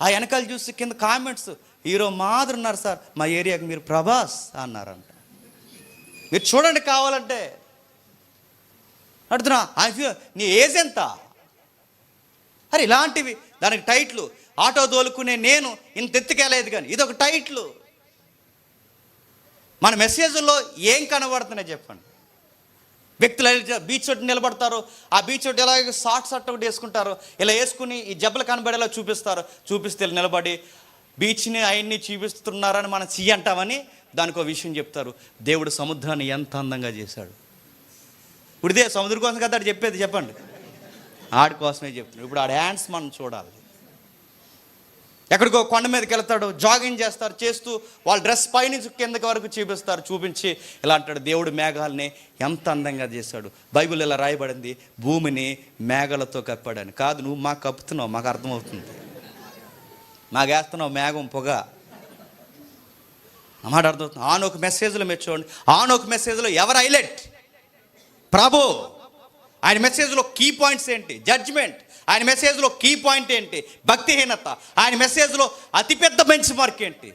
ఆ వెనకాల చూసి కింద కామెంట్స్, హీరో మాదిరి ఉన్నారు సార్ మా ఏరియాకి, మీరు ప్రభాస్ అన్నారంట. మీరు చూడండి కావాలంటే. అడుగుతున్నా నీ ఏజ్ ఎంత? అరే ఇలాంటివి, దానికి టైట్లు. ఆటో తోలుకునే నేను ఇంత ఎత్తుకెళ్ళలేదు కానీ ఇదొక టైట్లు. మన మెసేజ్లో ఏం కనబడుతున్నాయి చెప్పండి? వ్యక్తులు బీచ్ ఒడ్డు నిలబడతారు, ఆ బీచ్ ఒడ్డు ఎలా షార్ట్ ఒకటి వేసుకుంటారు, ఇలా వేసుకుని ఈ జబ్బలు కనబడేలా చూపిస్తే నిలబడి బీచ్ని ఆయన్ని చూపిస్తున్నారని మనం అంటామని దానికి ఒక విషయం చెప్తారు. దేవుడు సముద్రాన్ని ఎంత అందంగా చేశాడు. ఇప్పుడు ఇదే సముద్రం కోసం కదా ఆడు చెప్పేది, చెప్పండి. ఆడి కోసమే చెప్తున్నాడు. ఇప్పుడు ఆడి హ్యాండ్స్ మనం చూడాలి. ఎక్కడికో కొండ మీదకి వెళ్తాడు, జాగింగ్ చేస్తూ వాళ్ళ డ్రెస్ పైనుంచి కిందకి వరకు చూపించి ఇలా అంటాడు, దేవుడు మేఘాలని ఎంత అందంగా చేశాడు. బైబిల్ ఇలా రాయబడింది, భూమిని మేఘాలతో కప్పాడని. కాదు, నువ్వు మాకు కప్పుతున్నావు, మాకు అర్థమవుతుంది. మాకు వేస్తున్నావు మేఘం పొగ అన్నమాట, అర్థమవుతుంది. ఆనొక మెసేజ్లో మీరు చూడండి, ఆనొక మెసేజ్లో ఎవరు హైలైట్? ప్రభు. ఆయన మెసేజ్లో కీ పాయింట్స్ ఏంటి? జడ్జ్మెంట్. ఆయన మెసేజ్లో కీ పాయింట్ ఏంటి? భక్తిహీనత. ఆయన మెసేజ్లో అతిపెద్ద బెంచ్ మార్క్ ఏంటి?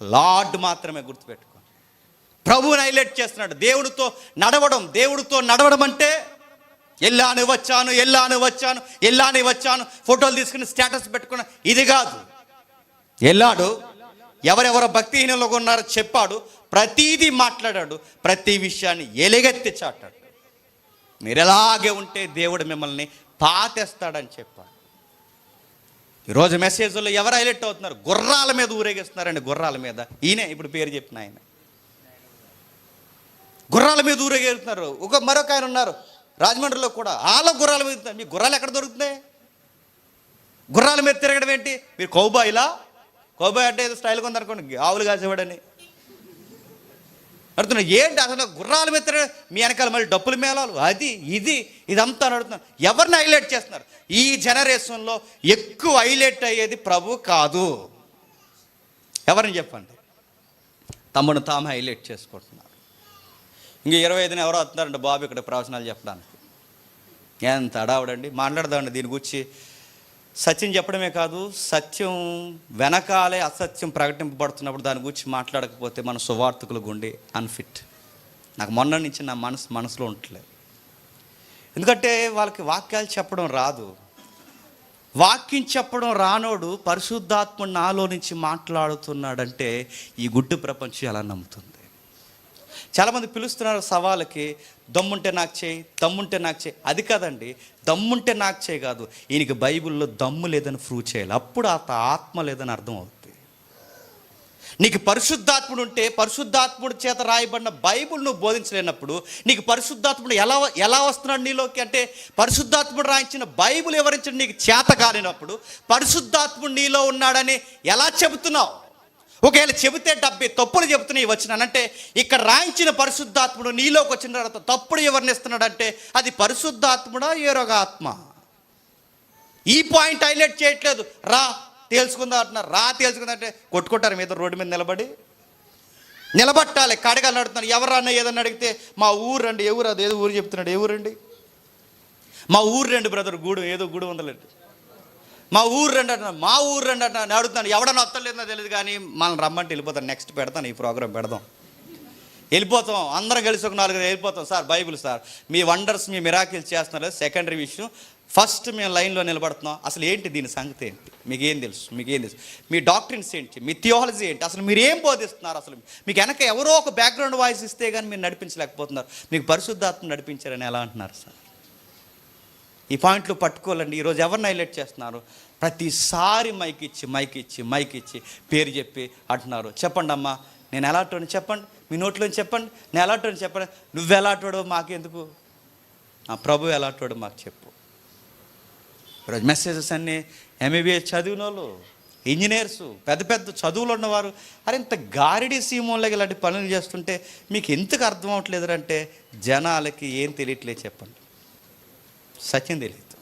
లార్డ్ మాత్రమే గుర్తుపెట్టుకోండి. ప్రభువుని హైలైట్ చేస్తున్నాడు. దేవుడితో నడవడం అంటే ఎల్లాని వచ్చాను ఫోటోలు తీసుకుని స్టేటస్ పెట్టుకున్న ఇది కాదు. వెళ్ళాడు, ఎవరెవరో భక్తిహీనులుగా ఉన్నారో చెప్పాడు, ప్రతీదీ మాట్లాడాడు, ప్రతి విషయాన్ని ఎలుగెత్తి చాటాడు. మీరు ఎలాగే ఉంటే దేవుడు మిమ్మల్ని పాతేస్తాడని చెప్పాడు. ఈరోజు మెసేజ్లో ఎవరు హైలైట్ అవుతున్నారు? గుర్రాల మీద ఊరేగిస్తున్నారండి, గుర్రాల మీద. ఈయనే ఇప్పుడు పేరు చెప్పిన ఆయన గుర్రాల మీద ఊరేగిస్తున్నారు. మరొక ఆయన ఉన్నారు రాజమండ్రిలో కూడా, వాళ్ళ గుర్రాల మీద. మీ గుర్రాలు ఎక్కడ దొరుకుతున్నాయి? గుర్రాల మీద తిరగడం ఏంటి? మీరు కౌబాయ్ అంటే ఏదో స్టైల్గా ఉందనుకోండి, ఆవులు కాసేవాడని అడుగుతున్నా. ఏంటి అసలు గుర్రాల మీద తిరగడం? మీ వెనకాల మళ్ళీ డప్పుల మేళాలు, ఇదంతా అడుగుతున్నాను. ఎవరిని హైలైట్ చేస్తున్నారు? ఈ జనరేషన్లో ఎక్కువ హైలైట్ అయ్యేది ప్రభు కాదు. ఎవరిని చెప్పండి? తమను తాము హైలైట్ చేసుకుంటున్నారు. ఇంక 25న ఎవరో వస్తున్నారంటే బాబు ఇక్కడ ప్రవచనాలు చెప్పడానికి. ఎంత అడావుడండి. మాట్లాడదామండి దీని గురించి. సత్యం చెప్పడమే కాదు, సత్యం వెనకాలే అసత్యం ప్రకటింపబడుతున్నప్పుడు దాని గురించి మాట్లాడకపోతే మన సువార్థకుల గుండె అన్ఫిట్. నాకు మొన్న నుంచి నా మనసులో ఉండట్లేదు. ఎందుకంటే వాళ్ళకి వాక్యాలు చెప్పడం రాదు. వాక్యం చెప్పడం రానోడు పరిశుద్ధాత్ముడు నాలో నుంచి మాట్లాడుతున్నాడంటే ఈ గుడ్డు ప్రపంచం ఎలా నమ్ముతుంది? చాలామంది పిలుస్తున్నారు సవాళ్ళకి, దమ్ముంటే నాకు చేయి. అది కాదండి, దమ్ముంటే నాకు చేయి కాదు, ఈయనకి బైబిల్లో దమ్ము లేదని ప్రూవ్ చేయాలి. అప్పుడు ఆత్మ లేదని అర్థం అవుతుంది. నీకు పరిశుద్ధాత్ముడు ఉంటే, పరిశుద్ధాత్ముడి చేత రాయబడిన బైబిల్ నువ్వు బోధించలేనప్పుడు నీకు పరిశుద్ధాత్ముడు ఎలా వస్తున్నాడు నీలోకి అంటే, పరిశుద్ధాత్ముడు రాయించిన బైబిల్ వివరించడం నీకు చేత కానినప్పుడు పరిశుద్ధాత్ముడు నీలో ఉన్నాడని ఎలా చెబుతున్నావు? ఒకవేళ చెబితే 70 తప్పులు చెబుతున్నాయి వచ్చినానంటే, ఇక్కడ రాయించిన పరిశుద్ధాత్ముడు నీలోకి వచ్చిన తర్వాత తప్పుడు వివరణిస్తున్నాడంటే అది పరిశుద్ధాత్ముడా ఏరొక ఆత్మ? ఈ పాయింట్ హైలైట్ చేయట్లేదు. తేల్చుకుందా అంటున్నారు. తేల్చుకుందంటే కొట్టుకుంటారు మీద రోడ్డు మీద నిలబట్టాలి. కడగాలి నడుతున్నారు. ఎవరన్నా ఏదన్నా అడిగితే మా ఊరు రండి. ఎవరు? అది ఏదో ఊరు చెప్తున్నాడు. ఏ ఊరండి? మా ఊరు రండి బ్రదర్, ఏదో గూడు ఉందలేండి. మా ఊరు రండి అంటున్నాను. నేను అడుగుతున్నాను, ఎవడన్నా వస్తలేదో తెలియదు కానీ మనం రమ్మంటే వెళ్ళిపోతాను. నెక్స్ట్ పెడతాను, ఈ ప్రోగ్రాం పెడదాం. వెళ్ళిపోతాం, అందరం కలిసి ఒక 4 వెళ్ళిపోతాం. సార్ బైబిల్ సార్, మీ వండర్స్ మీ మిరాకిల్స్ చేస్తున్నారు, సెకండరీ విషయం. ఫస్ట్ మేము లైన్లో నిలబడుతున్నాం. అసలు ఏంటి దీని సంగతి ఏంటి, మీకేం తెలుసు? మీ డాక్ట్రిన్స్ ఏంటి, మీ థియాలజీ ఏంటి, అసలు మీరు ఏం బోధిస్తున్నారు? అసలు మీకు వెనక ఎవరో ఒక బ్యాక్గ్రౌండ్ వాయిస్ ఇస్తే కానీ మీరు నడిపించలేకపోతున్నారు. మీకు పరిశుద్ధాత్మ నడిపించారని ఎలా అంటున్నారు సార్? ఈ పాయింట్లు పట్టుకోవాలండి. ఈరోజు ఎవరిని హైలైట్ చేస్తున్నారు? ప్రతిసారి మైక్ ఇచ్చి పేరు చెప్పి అంటున్నారు. చెప్పండి అమ్మా, నేను ఎలాంటోని చెప్పండి, మీ నోట్లోని చెప్పండి, నేను ఎలాంటోని చెప్పండి. నువ్వు ఎలాంటోడో మాకెందుకు, ఆ ప్రభు ఎలాంటోడో మాకు చెప్పు. ఈరోజు మెసేజెస్ అన్నీ ఎంబీబీఎస్ చదివిన వాళ్ళు, ఇంజనీర్స్, పెద్ద చదువులు ఉన్నవారు, అరే ఇంత గారిడి సీమోన్లకి ఇలాంటి పనులు చేస్తుంటే మీకు ఎందుకు అర్థం అవ్వట్లేదు అంటే జనాలకి ఏం తెలియట్లేదు చెప్పండి. సత్యం తెలియదు.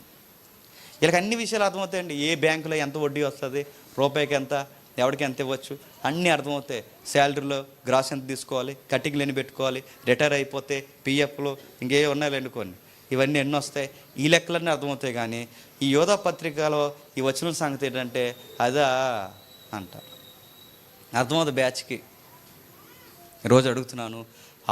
వీళ్ళకి అన్ని విషయాలు అర్థమవుతాయండి. ఏ బ్యాంకులో ఎంత వడ్డీ వస్తుంది, రూపాయికి ఎంత, ఎవరికి ఎంత ఇవ్వచ్చు, అన్నీ అర్థమవుతాయి. శాలరీలో గ్రాస్ ఎంత తీసుకోవాలి, కటింగ్లు ఎన్ని పెట్టుకోవాలి, రిటైర్ అయిపోతే పిఎఫ్లు ఇంకే ఉన్నాయిలేండి కొన్ని, ఇవన్నీ ఎన్ని వస్తాయి, ఈ లెక్కలన్నీ అర్థమవుతాయి. కానీ ఈ యోధా పత్రికలో ఈ వచ్చిన సంగతి ఏంటంటే అదా అంటారు. అర్థమవుతుంది బ్యాచ్కి. ఈరోజు అడుగుతున్నాను,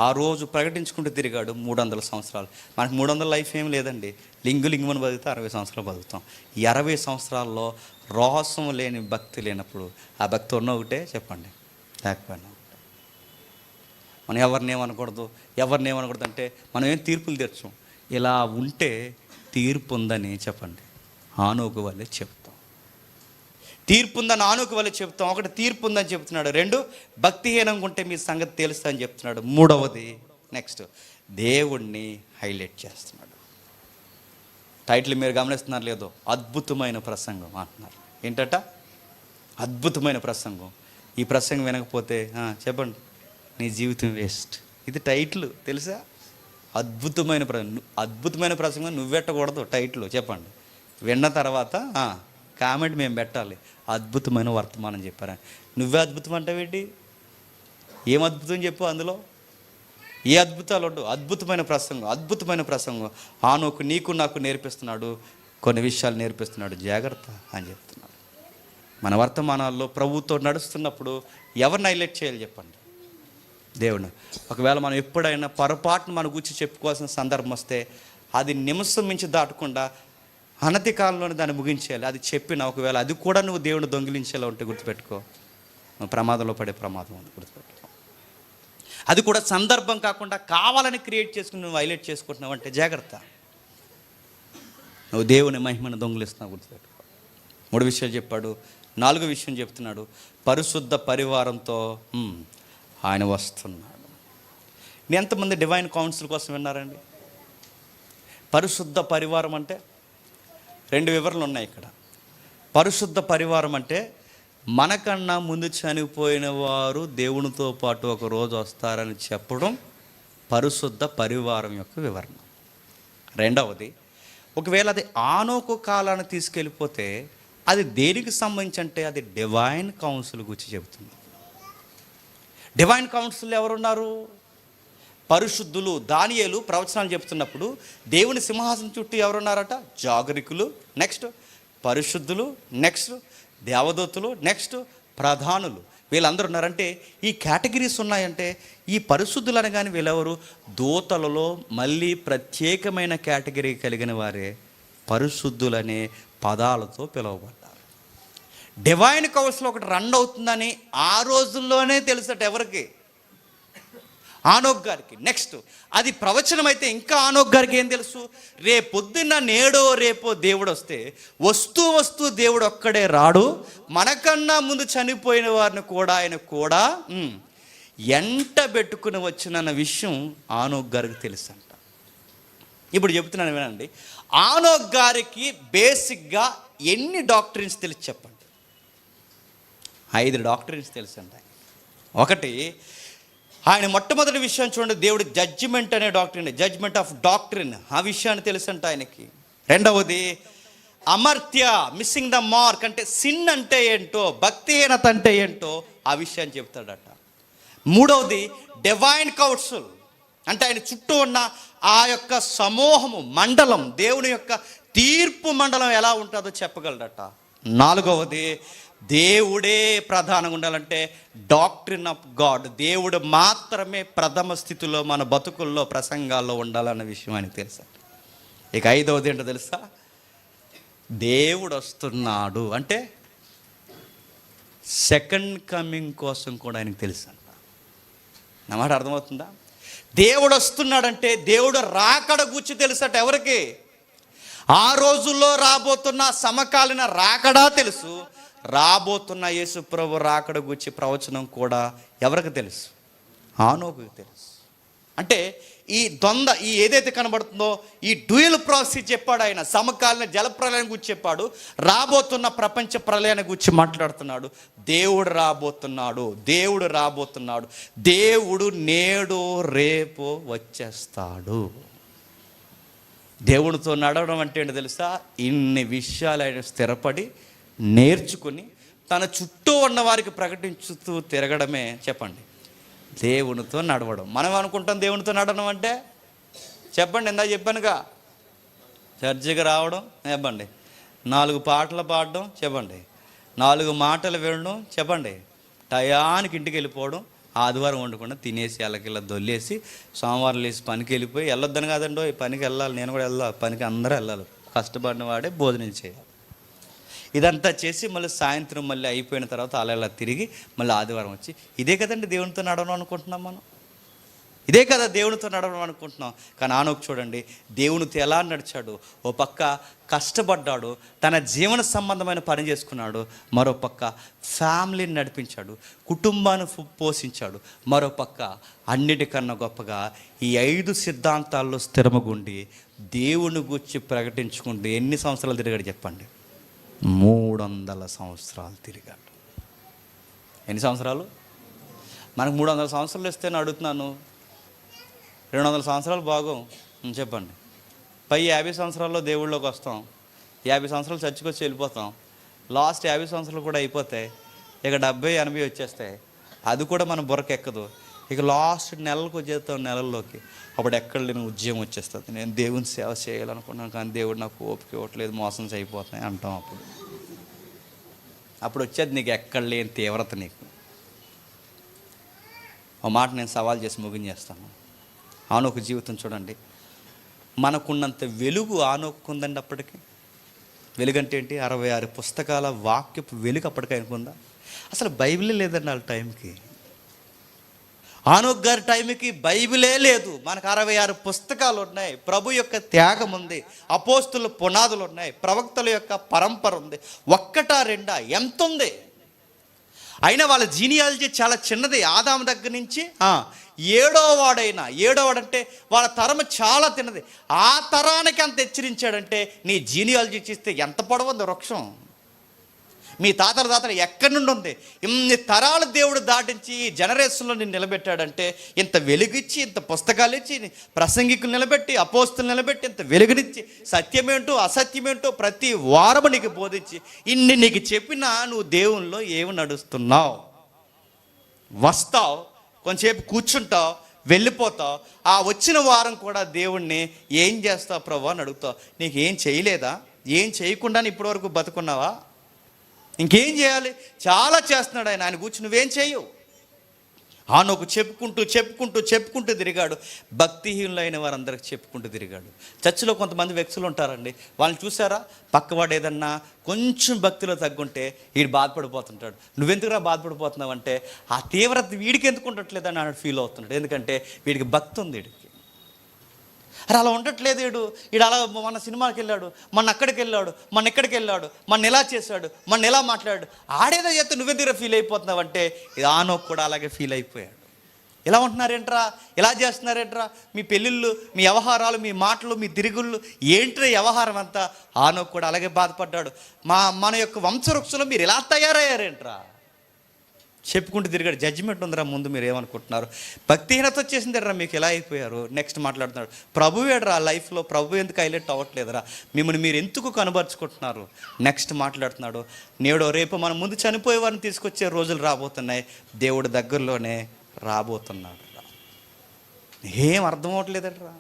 ఆ రోజు ప్రకటించుకుంటూ తిరిగాడు 300 సంవత్సరాలు. మనకు 300 లైఫ్ ఏం లేదండి. లింగుమని బతికితే 60 సంవత్సరాలు బతుకుతాం. ఈ 60 సంవత్సరాల్లో రోహసం లేని భక్తి లేనప్పుడు ఆ భక్తి ఉన్న ఒకటే చెప్పండి, లేకపోయినా ఒకటే. మనం ఎవరిని ఏమనకూడదు అంటే మనం ఏం తీర్పులు తెచ్చాం. ఇలా ఉంటే తీర్పు ఉందని చెప్పండి ఆనోకు వల్లే చెప్తాం. తీర్పు ఉందని ఆనోకు వల్లే చెప్తాం. ఒకటి తీర్పు ఉందని చెప్తున్నాడు. 2 భక్తిహీనంగా ఉంటే మీ సంగతి తెలుస్తా అని చెప్తున్నాడు. 3వది నెక్స్ట్ దేవుణ్ణి హైలైట్ చేస్తున్నాడు. టైటిల్ మీరు గమనిస్తున్నారు లేదో, అద్భుతమైన ప్రసంగం అంటున్నారు. ఏంటట? అద్భుతమైన ప్రసంగం. ఈ ప్రసంగం వినకపోతే చెప్పండి నీ జీవితం వేస్ట్. ఇది టైటిల్ తెలుసా? అద్భుతమైన ప్రసంగం నువ్వెట్టకూడదు టైటిల్. చెప్పండి, విన్న తర్వాత కామెంట్ మేము పెట్టాలి. అద్భుతమైన వర్తమానం చెప్పారా? నువ్వే అద్భుతం అంటావేంటి? ఏం అద్భుతం చెప్పు అందులో? ఏ అద్భుతాలు ఉండవు. అద్భుతమైన ప్రసంగం ఆనోకు నీకు నాకు నేర్పిస్తున్నాడు, కొన్ని విషయాలు నేర్పిస్తున్నాడు. జాగ్రత్త అని చెప్తున్నాడు. మన వర్తమానాల్లో ప్రభువుతో నడుస్తున్నప్పుడు ఎవరిని హైలైట్ చేయాలి చెప్పండి? దేవుడు. ఒకవేళ మనం ఎప్పుడైనా పొరపాటును మన గురించి చెప్పుకోవాల్సిన సందర్భం వస్తే అది నిమిషం మించి దాటకుండా అనతి కాలంలోనే దాన్ని ముగించేయాలి. అది చెప్పిన ఒకవేళ అది కూడా నువ్వు దేవుడిని దొంగిలించేలా ఉంటే గుర్తుపెట్టుకో, నువ్వు ప్రమాదంలో పడే ప్రమాదం ఉంది. గుర్తుపెట్టుకో. అది కూడా సందర్భం కాకుండా కావాలని క్రియేట్ చేసుకుని నువ్వు హైలైట్ చేసుకుంటున్నావు అంటే జాగ్రత్త, నువ్వు దేవుని మహిమను దొంగిలిస్తున్నావు. గుర్తుపెట్టుకో. 3 విషయాలు చెప్పాడు. 4వ విషయం చెప్తున్నాడు, పరిశుద్ధ పరివారంతో ఆయన వస్తున్నాడు. ఎంతమంది డివైన్ కౌన్సిల్ కోసం విన్నారండి? పరిశుద్ధ పరివారం అంటే 2 వివరణలు ఉన్నాయి ఇక్కడ. పరిశుద్ధ పరివారం అంటే మనకన్నా ముందు చనిపోయిన వారు దేవునితో పాటు ఒక రోజు వస్తారని చెప్పడం పరిశుద్ధ పరివారం యొక్క వివరణ. 2వది, ఒకవేళ అది ఆనోకు కాలాన్ని తీసుకెళ్ళిపోతే అది దేనికి సంబంధించి అంటే అది డివైన్ కౌన్సిల్ గురించి చెబుతుంది. డివైన్ కౌన్సిల్ ఎవరున్నారు? పరిశుద్ధులు. దానియేలు ప్రవచనాలు చెప్తున్నప్పుడు దేవుని సింహాసనం చుట్టూ ఎవరున్నారట? జాగరికులు, నెక్స్ట్ పరిశుద్ధులు, నెక్స్ట్ దేవదూతలు, నెక్స్ట్ ప్రధానులు. వీళ్ళందరూ ఉన్నారంటే ఈ కేటగిరీస్ ఉన్నాయంటే ఈ పరిశుద్ధులు అనగానే వీళ్ళెవరు? దూతలలో మళ్ళీ ప్రత్యేకమైన కేటగిరీ కలిగిన వారే పరిశుద్ధులనే పదాలతో పిలువబడ్డారు. డివైన్ కౌన్సిల్ ఒకటి రన్ అవుతుందని ఆ రోజుల్లోనే తెలుసట ఎవరికి? ఆనోక్ గారికి. నెక్స్ట్ అది ప్రవచనం అయితే ఇంకా ఆనోక్ గారికి ఏం తెలుసు? రేపొద్దున్న నేడో రేపో దేవుడు వస్తూ దేవుడు ఒక్కడే రాడు, మనకన్నా ముందు చనిపోయిన వారిని కూడా ఆయన కూడా ఎంట పెట్టుకుని వచ్చిన విషయం ఆనోక్ గారికి తెలుసు అంట. ఇప్పుడు చెప్తున్నాను వినండి, ఆనోక్ గారికి బేసిక్గా ఎన్ని డాక్టరీన్స్ తెలుసు చెప్పండి? 5 డాక్టరీన్స్ తెలుసు అంట. ఒకటి, ఆయన మొట్టమొదటి విషయం చూడండి, దేవుడి జడ్జిమెంట్ అనే డాక్టరీన్, జడ్జిమెంట్ ఆఫ్ డాక్టరీన్, ఆ విషయాన్ని తెలుసంట ఆయనకి. 2వది అమర్త్య, మిస్సింగ్ ద మార్క్, అంటే సిన్ అంటే ఏంటో, భక్తిహీనత అంటే ఏంటో ఆ విషయాన్ని చెప్తాడట. 3వది డివైన్ కౌన్సిల్, అంటే ఆయన చుట్టూ ఉన్న ఆ యొక్క సమూహము మండలం, దేవుని యొక్క తీర్పు మండలం ఎలా ఉంటుందో చెప్పగలడట. 4వది దేవుడే ప్రధానంగా ఉండాలంటే డాక్ట్రిన్ ఆఫ్ గాడ్, దేవుడు మాత్రమే ప్రథమ స్థితిలో మన బతుకుల్లో ప్రసంగాల్లో ఉండాలన్న విషయం ఆయనకు తెలుసా. ఇక ఐదవది ఏంటో తెలుసా, దేవుడు వస్తున్నాడు అంటే సెకండ్ కమింగ్ కోసం కూడా ఆయనకు తెలుసు అంట. నా మాట అర్థమవుతుందా? దేవుడు వస్తున్నాడంటే దేవుడు రాకడ గురించి తెలుసట. ఎవరికి? ఆ రోజుల్లో రాబోతున్న సమకాలీన రాకడా తెలుసు, రాబోతున్న యేసు ప్రభు రాకడ గురించి ప్రవచనం కూడా ఎవరికి తెలుసు? హానోకుకి తెలుసు. అంటే ఈ ద్వంద్వ, ఈ ఏదైతే కనబడుతుందో ఈ డ్యూయల్ ప్రాసెస్ చెప్పాడు ఆయన. సమకాలీన జలప్రలయం గురించి చెప్పాడు, రాబోతున్న ప్రపంచ ప్రళయాన్ని గురించి మాట్లాడుతున్నాడు. దేవుడు రాబోతున్నాడు, దేవుడు రాబోతున్నాడు, దేవుడు నేడు రేపు వచ్చేస్తాడు. దేవుడితో నడవడం అంటే ఏంటో తెలుసా? ఇన్ని విషయాలు ఆయన స్థిరపడి నేర్చుకుని తన చుట్టూ ఉన్న వారికి ప్రకటించుతూ తిరగడమే చెప్పండి దేవునితో నడవడం. మనం అనుకుంటాం దేవునితో నడవడం అంటే, చెప్పండి, ఇందా చెప్పానుగా, చర్చికి రావడం, చెప్పండి, 4 పాటలు పాడడం, చెప్పండి, 4 మాటలు వినడం, చెప్పండి, టయానికి ఇంటికి వెళ్ళిపోవడం, ఆదివారం వండుకుండా తినేసి అల్లకిల్ల దొల్లేసి సోమవారం లేసి పనికి వెళ్ళిపోయి, వెళ్ళొద్దని కాదండో, ఈ పనికి వెళ్ళాలి, నేను కూడా వెళ్ళాలి, పనికి అందరూ వెళ్ళాలి, కష్టపడిన వాడే భోజనం చేయాలి. ఇదంతా చేసి మళ్ళీ సాయంత్రం మళ్ళీ అయిపోయిన తర్వాత అలా తిరిగి మళ్ళీ ఆదివారం వచ్చి, ఇదే కదండి దేవునితో నడవడం అనుకుంటున్నాం మనం, ఇదే కదా దేవునితో నడవడం అనుకుంటున్నాం. కానీ ఆనోకు చూడండి, దేవునితో ఎలా నడిచాడు. ఓ పక్క కష్టపడ్డాడు, తన జీవన సంబంధమైన పని చేసుకున్నాడు, మరో పక్క ఫ్యామిలీని నడిపించాడు, కుటుంబాన్ని పోషించాడు, మరో పక్క అన్నిటికన్నా గొప్పగా ఈ 5 సిద్ధాంతాల్లో స్థిరమగుండి దేవుని గురించి ప్రకటించుకుంటూ ఎన్ని సంవత్సరాలు తిరిగాడు చెప్పండి? 300 సంవత్సరాలు తిరిగాడు. ఎన్ని సంవత్సరాలు? మనకు 300 సంవత్సరాలు ఇస్తే నేను అడుగుతున్నాను, 200 సంవత్సరాలు బాగోం చెప్పండి. పై 50 సంవత్సరాల్లో దేవుళ్ళలోకి వస్తాం, 50 సంవత్సరాలు చర్చికి వచ్చి వెళ్ళిపోతాం, లాస్ట్ 50 సంవత్సరాలు కూడా అయిపోతాయి, ఇక 70-80 వచ్చేస్తాయి, అది కూడా మన బుర్రకెక్కదు. ఇక లాస్ట్ నెలలకు వచ్చేస్తాం, నెలల్లోకి అప్పుడు ఎక్కడ లేని ఉద్యమం వచ్చేస్తుంది. నేను దేవుని సేవ చేయాలనుకున్నాను కానీ దేవుడు నాకు ఓపిక ఇవ్వట్లేదు, మోసం అయిపోతున్నాయి అంటాం. అప్పుడు వచ్చేది నీకు ఎక్కడ లేని తీవ్రత. నీకు ఒక మాట నేను సవాల్ చేసి ముగించేస్తాను. ఆనోకు జీవితం చూడండి, మనకున్నంత వెలుగు ఆనోకుందండి. అప్పటికి వెలుగంటే ఏంటి? 66 పుస్తకాల వాక్యపు వెలుగు అప్పటికి అనుకుందా? అసలు బైబిలే లేదండి వాళ్ళ టైంకి. ఆనోక్ గారి టైంకి బైబిలే లేదు. మనకు 66 పుస్తకాలు ఉన్నాయి, ప్రభు యొక్క త్యాగం ఉంది, అపోస్తుల పునాదులు ఉన్నాయి, ప్రవక్తల యొక్క పరంపర ఉంది. 1-2 ఎంత ఉంది? అయినా వాళ్ళ జీనియాలజీ చాలా చిన్నది. ఆదాము దగ్గర నుంచి 7వాడంటే వాళ్ళ తరం చాలా తిన్నది. ఆ తరానికి అంత హెచ్చరించాడంటే నీ జీనియాలజీ చూస్తే ఎంత పొడవుంది వృక్షం. మీ తాతల ఎక్కడి నుండి ఉంది? ఇన్ని తరాలు దేవుడు దాటించి ఈ జనరేషన్లో నేను నిలబెట్టాడంటే, ఇంత వెలుగిచ్చి, ఇంత పుస్తకాలు ఇచ్చి, ప్రసంగికులు నిలబెట్టి, అపోస్తులు నిలబెట్టి, ఇంత వెలుగునిచ్చి, సత్యమేంటో అసత్యమేంటో ప్రతి వారము నీకు బోధించి, ఇన్ని నీకు చెప్పినా నువ్వు దేవునిలో ఏమి నడుస్తున్నావు? వస్తావు, కొంచెంసేపు కూర్చుంటావు, వెళ్ళిపోతావు. ఆ వచ్చిన వారం కూడా దేవుణ్ణి ఏం చేస్తావు ప్రభు అని అడుగుతావు. నీకు ఏం చేయలేదా? ఏం చేయకుండా ఇప్పటివరకు బతుకున్నావా? ఇంకేం చేయాలి? చాలా చేస్తున్నాడు ఆయన. ఆయన కూర్చుని నువ్వేం చేయవు. ఆనోకు చెప్పుకుంటూ తిరిగాడు. భక్తిహీనులైన వారందరికి చెప్పుకుంటూ తిరిగాడు. చర్చిలో కొంతమంది వ్యక్తులు ఉంటారండి, వాళ్ళని చూసారా? పక్కవాడు ఏదన్నా కొంచెం భక్తిలో తగ్గుంటే వీడు బాధపడిపోతుంటాడు. నువ్వెందుకురా బాధపడిపోతున్నావు అంటే, ఆ తీవ్రత వీడికి ఎందుకు ఉండట్లేదని ఆయన ఫీల్ అవుతున్నాడు. ఎందుకంటే వీడికి భక్తి ఉంది. వీడికి అరే అలా ఉండట్లేదు. వీడు అలా మన సినిమాకి వెళ్ళాడు, మన అక్కడికి వెళ్ళాడు, మన ఇక్కడికి వెళ్ళాడు, మన ఎలా చేశాడు, మన ఎలా మాట్లాడాడు, ఆడేదో చేస్తే నువ్వెందుకు ఫీల్ అయిపోతున్నావు అంటే, ఇది ఆనోకు కూడా అలాగే ఫీల్ అయిపోయాడు. ఎలా ఉంటున్నారేంట్రా, ఎలా చేస్తున్నారేంట్రా, మీ పెళ్ళిళ్ళు, మీ వ్యవహారాలు, మీ మాటలు, మీ తిరుగుళ్ళు ఏంట్రా వ్యవహారం అంతా. ఆనోకు కూడా అలాగే బాధపడ్డాడు. మన యొక్క వంశవృక్షంలో మీరు ఎలా తయారయ్యారేంట్రా చెప్పుకుంటూ తిరిగాడు. జడ్జిమెంట్ ఉందిరా ముందు, మీరు ఏమనుకుంటున్నారు? భక్తిహీనత వచ్చేసిందిరా మీకు, ఎలా అయిపోయారు? నెక్స్ట్ మాట్లాడుతున్నాడు, ప్రభు ఏడరా లైఫ్లో, ప్రభు ఎందుకు హైలైట్ అవ్వట్లేదురా, మిమ్మల్ని మీరు ఎందుకు కనబరుచుకుంటున్నారు? నెక్స్ట్ మాట్లాడుతున్నాడు, నేడో రేపు మనం ముందు చనిపోయే వారిని తీసుకొచ్చే రోజులు రాబోతున్నాయి, దేవుడు దగ్గరలోనే రాబోతున్నాడు. ఏం అర్థం అవ్వట్లేదట్రా.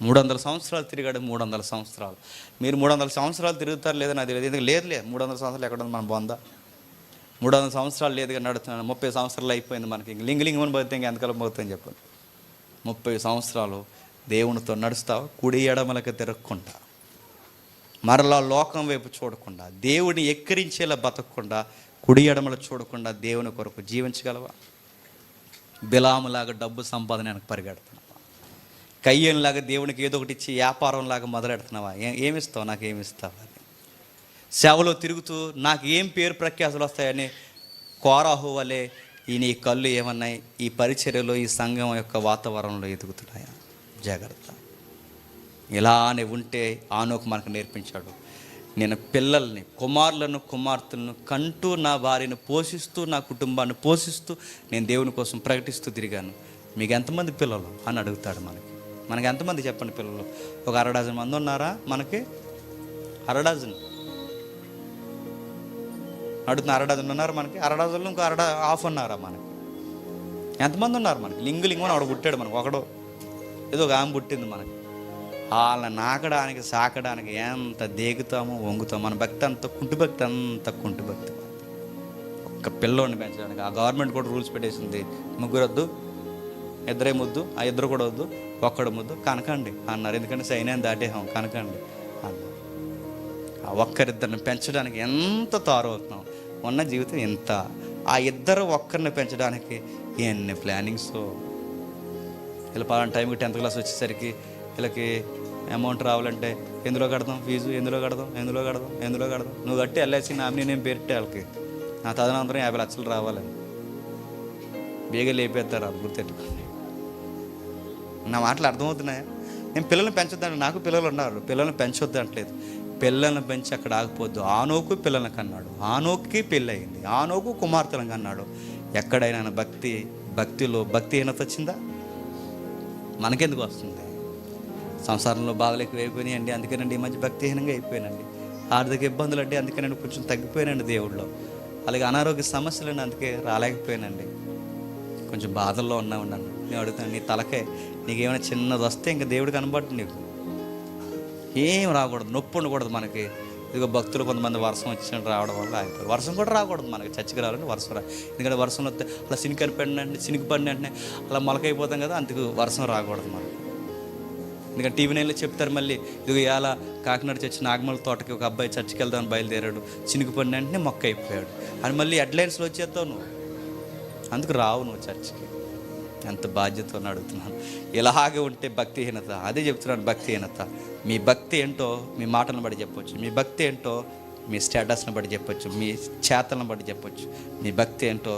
300 సంవత్సరాలు తిరిగాడు. 300 సంవత్సరాలు. మీరు 300 సంవత్సరాలు తిరుగుతారు లేదని అది లేదు. లేదు 300 సంవత్సరాలు ఎక్కడ ఉంది మన బొంద? 300 సంవత్సరాలు లేదుగా నడుతున్నాను. 30 సంవత్సరాలు అయిపోయింది మనకి. ఇంక లింగలింగమని పోతే ఇంక ఎంతకాలం పోతుంది చెప్పండి. 30 సంవత్సరాలు దేవునితో నడుస్తావు, కుడి ఎడమలకు తిరగకుండా, మరలా లోకం వైపు చూడకుండా, దేవుడిని ఎక్కిరించేలా బతకకుండా, కుడి ఎడమలు చూడకుండా దేవుని కొరకు జీవించగలవా? బిలాములాగా డబ్బు సంపాదన వెనక పరిగెడుతున్నావా? కయ్యంలాగా దేవునికి ఏదో ఒకటి ఇచ్చి వ్యాపారంలాగా మొదలెడుతున్నావా? ఏమిస్తావు? నాకు ఏమిస్తావు అని సేవలో తిరుగుతూ నాకు ఏం పేరు ప్రఖ్యాతులు వస్తాయని కోరాహు వలె ఈ నీ కళ్ళు ఏమన్నాయి? ఈ పరిచర్యలో, ఈ సంఘం యొక్క వాతావరణంలో ఎదుగుతున్నాయా? జాగ్రత్త. ఇలానే ఉంటే ఆనోకు మనకు నేర్పించాడు. నేను పిల్లల్ని, కుమారులను, కుమార్తెలను కంటూ నా భార్యను పోషిస్తూ, నా కుటుంబాన్ని పోషిస్తూ నేను దేవుని కోసం ప్రకటిస్తూ తిరిగాను. మీకు ఎంతమంది పిల్లలు అని అడుగుతాడు. మనకి ఎంతమంది చెప్పండి పిల్లలు? ఒక 1/2 డజన్ మంది ఉన్నారా? మనకి 1/2 డజన్ అడుగుతున్న 1/2 డజన్ ఉన్నారు మనకి. 1/2 డజన్లో ఇంకో హాఫ్ ఉన్నారా మనకి? ఎంతమంది ఉన్నారు మనకి? లింగుని ఆవిడ పుట్టాడు మనకు, ఒకడు ఏదో ఒక ఆమె పుట్టింది మనకి. వాళ్ళని నాకడానికి, సాకడానికి ఎంత దేగుతామో వంగుతామో. మన భక్తి అంత కుంటి భక్తి, అంత కుంటి భక్తి. ఒక్క పిల్లోడిని పెంచడానికి ఆ గవర్నమెంట్ కూడా రూల్స్ పెట్టేసింది. 3 వద్దు, 2 ముద్దు, ఆ 2 కూడా వద్దు, 1 ముద్దు, కనకండి అన్నారు. ఎందుకంటే సైన్యాన్ని దాటేసాం, కనకండి అన్నారు. ఆ 1-2 పెంచడానికి ఎంత తారవుతున్నాం. ఉన్న జీవితం ఎంత. ఆ 2 1 పెంచడానికి ఎన్ని ప్లానింగ్స్. ఇలా పలానా టైంకి 10th క్లాస్ వచ్చేసరికి వీళ్ళకి అమౌంట్ రావాలంటే ఎందులో కడదాం ఫీజు, ఎందులో కడదాం. నువ్వు కట్టి ఎల్ఐసి నామినీ నేను పేరుట్టే వాళ్ళకి నా తదనంతరం 50 లక్షలు రావాలని బేగా లేపేస్తారు. అది గుర్తెట్టుకోండి. నా మాటలు అర్థమవుతున్నాయా? నేను పిల్లల్ని పెంచొద్దాను. నాకు పిల్లలు ఉన్నారు. పిల్లల్ని పెంచొద్దు అంటలేదు. పిల్లల్ని పెంచి అక్కడ ఆగిపోద్దు. ఆనోకు పిల్లల్ని కన్నాడు. ఆనోక్కి పెళ్ళి అయింది. ఆనోకు కుమార్తెలను కన్నాడు. ఎక్కడైనా భక్తిలో భక్తిహీనత వచ్చిందా? మనకెందుకు వస్తుంది? సంసారంలో బాధలు ఎక్కువైపోయినాయండి, అందుకేనండి ఈ మధ్య భక్తిహీనంగా అయిపోయానండి. ఆర్థిక ఇబ్బందులు అంటే అందుకేనండి కొంచెం తగ్గిపోయానండి దేవుళ్ళు. అలాగే అనారోగ్య సమస్యలండి, అందుకే రాలేకపోయానండి. కొంచెం బాధల్లో ఉన్నాను. నేను అడుగుతాను, నీ తలకే నీకేమైనా చిన్నది వస్తే ఇంకా దేవుడు కనబడుతుంది. నీకు ఏం రాకూడదు, నొప్పి ఉండకూడదు మనకి. ఇదిగో భక్తులు కొంతమంది వర్షం వచ్చినట్టు రావడం వల్ల ఆగిపోయారు. వర్షం కూడా రాకూడదు మనకి. చచ్చికి రావాలంటే వర్షం ఎందుకంటే వర్షం వస్తే అలా సినికి పడిన వెంటనే అలా మొలకైపోతాం కదా, అందుకు వర్షం రాకూడదు మనకి. ఎందుకంటే టీవీ నైన్లో చెప్తారు మళ్ళీ, ఇదిగో ఇలా కాకినాడ చర్చి నాగమల తోటకి ఒక అబ్బాయి చర్చికి వెళ్దామని బయలుదేరాడు, చినుకు పడిన వెంటనే మొక్క అయిపోయాడు అని మళ్ళీ హెడ్లైన్స్లో వచ్చేస్తావు నువ్వు. అందుకు రావు నువ్వు చర్చికి. ఎంత బాధ్యతతో అడుగుతున్నాను. ఇలాగే ఉంటే భక్తిహీనత. అదే చెప్తున్నాను, భక్తిహీనత. మీ భక్తి ఏంటో మీ మాటలను బట్టి చెప్పొచ్చు. మీ భక్తి ఏంటో మీ స్టేటస్ని బట్టి చెప్పొచ్చు. మీ చేతలను బట్టి చెప్పొచ్చు. మీ భక్తి ఏంటో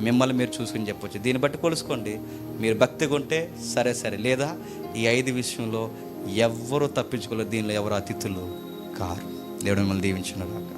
మిమ్మల్ని మీరు చూసుకుని చెప్పొచ్చు. దీన్ని బట్టి కొలుసుకోండి. మీరు భక్తిగా ఉంటే సరే, లేదా ఈ 5 విషయంలో ఎవ్వరూ తప్పించుకోలేదు. దీనిలో ఎవరు అతిథులు కారు. దేవుడు మిమ్మల్ని దీవించును గాక.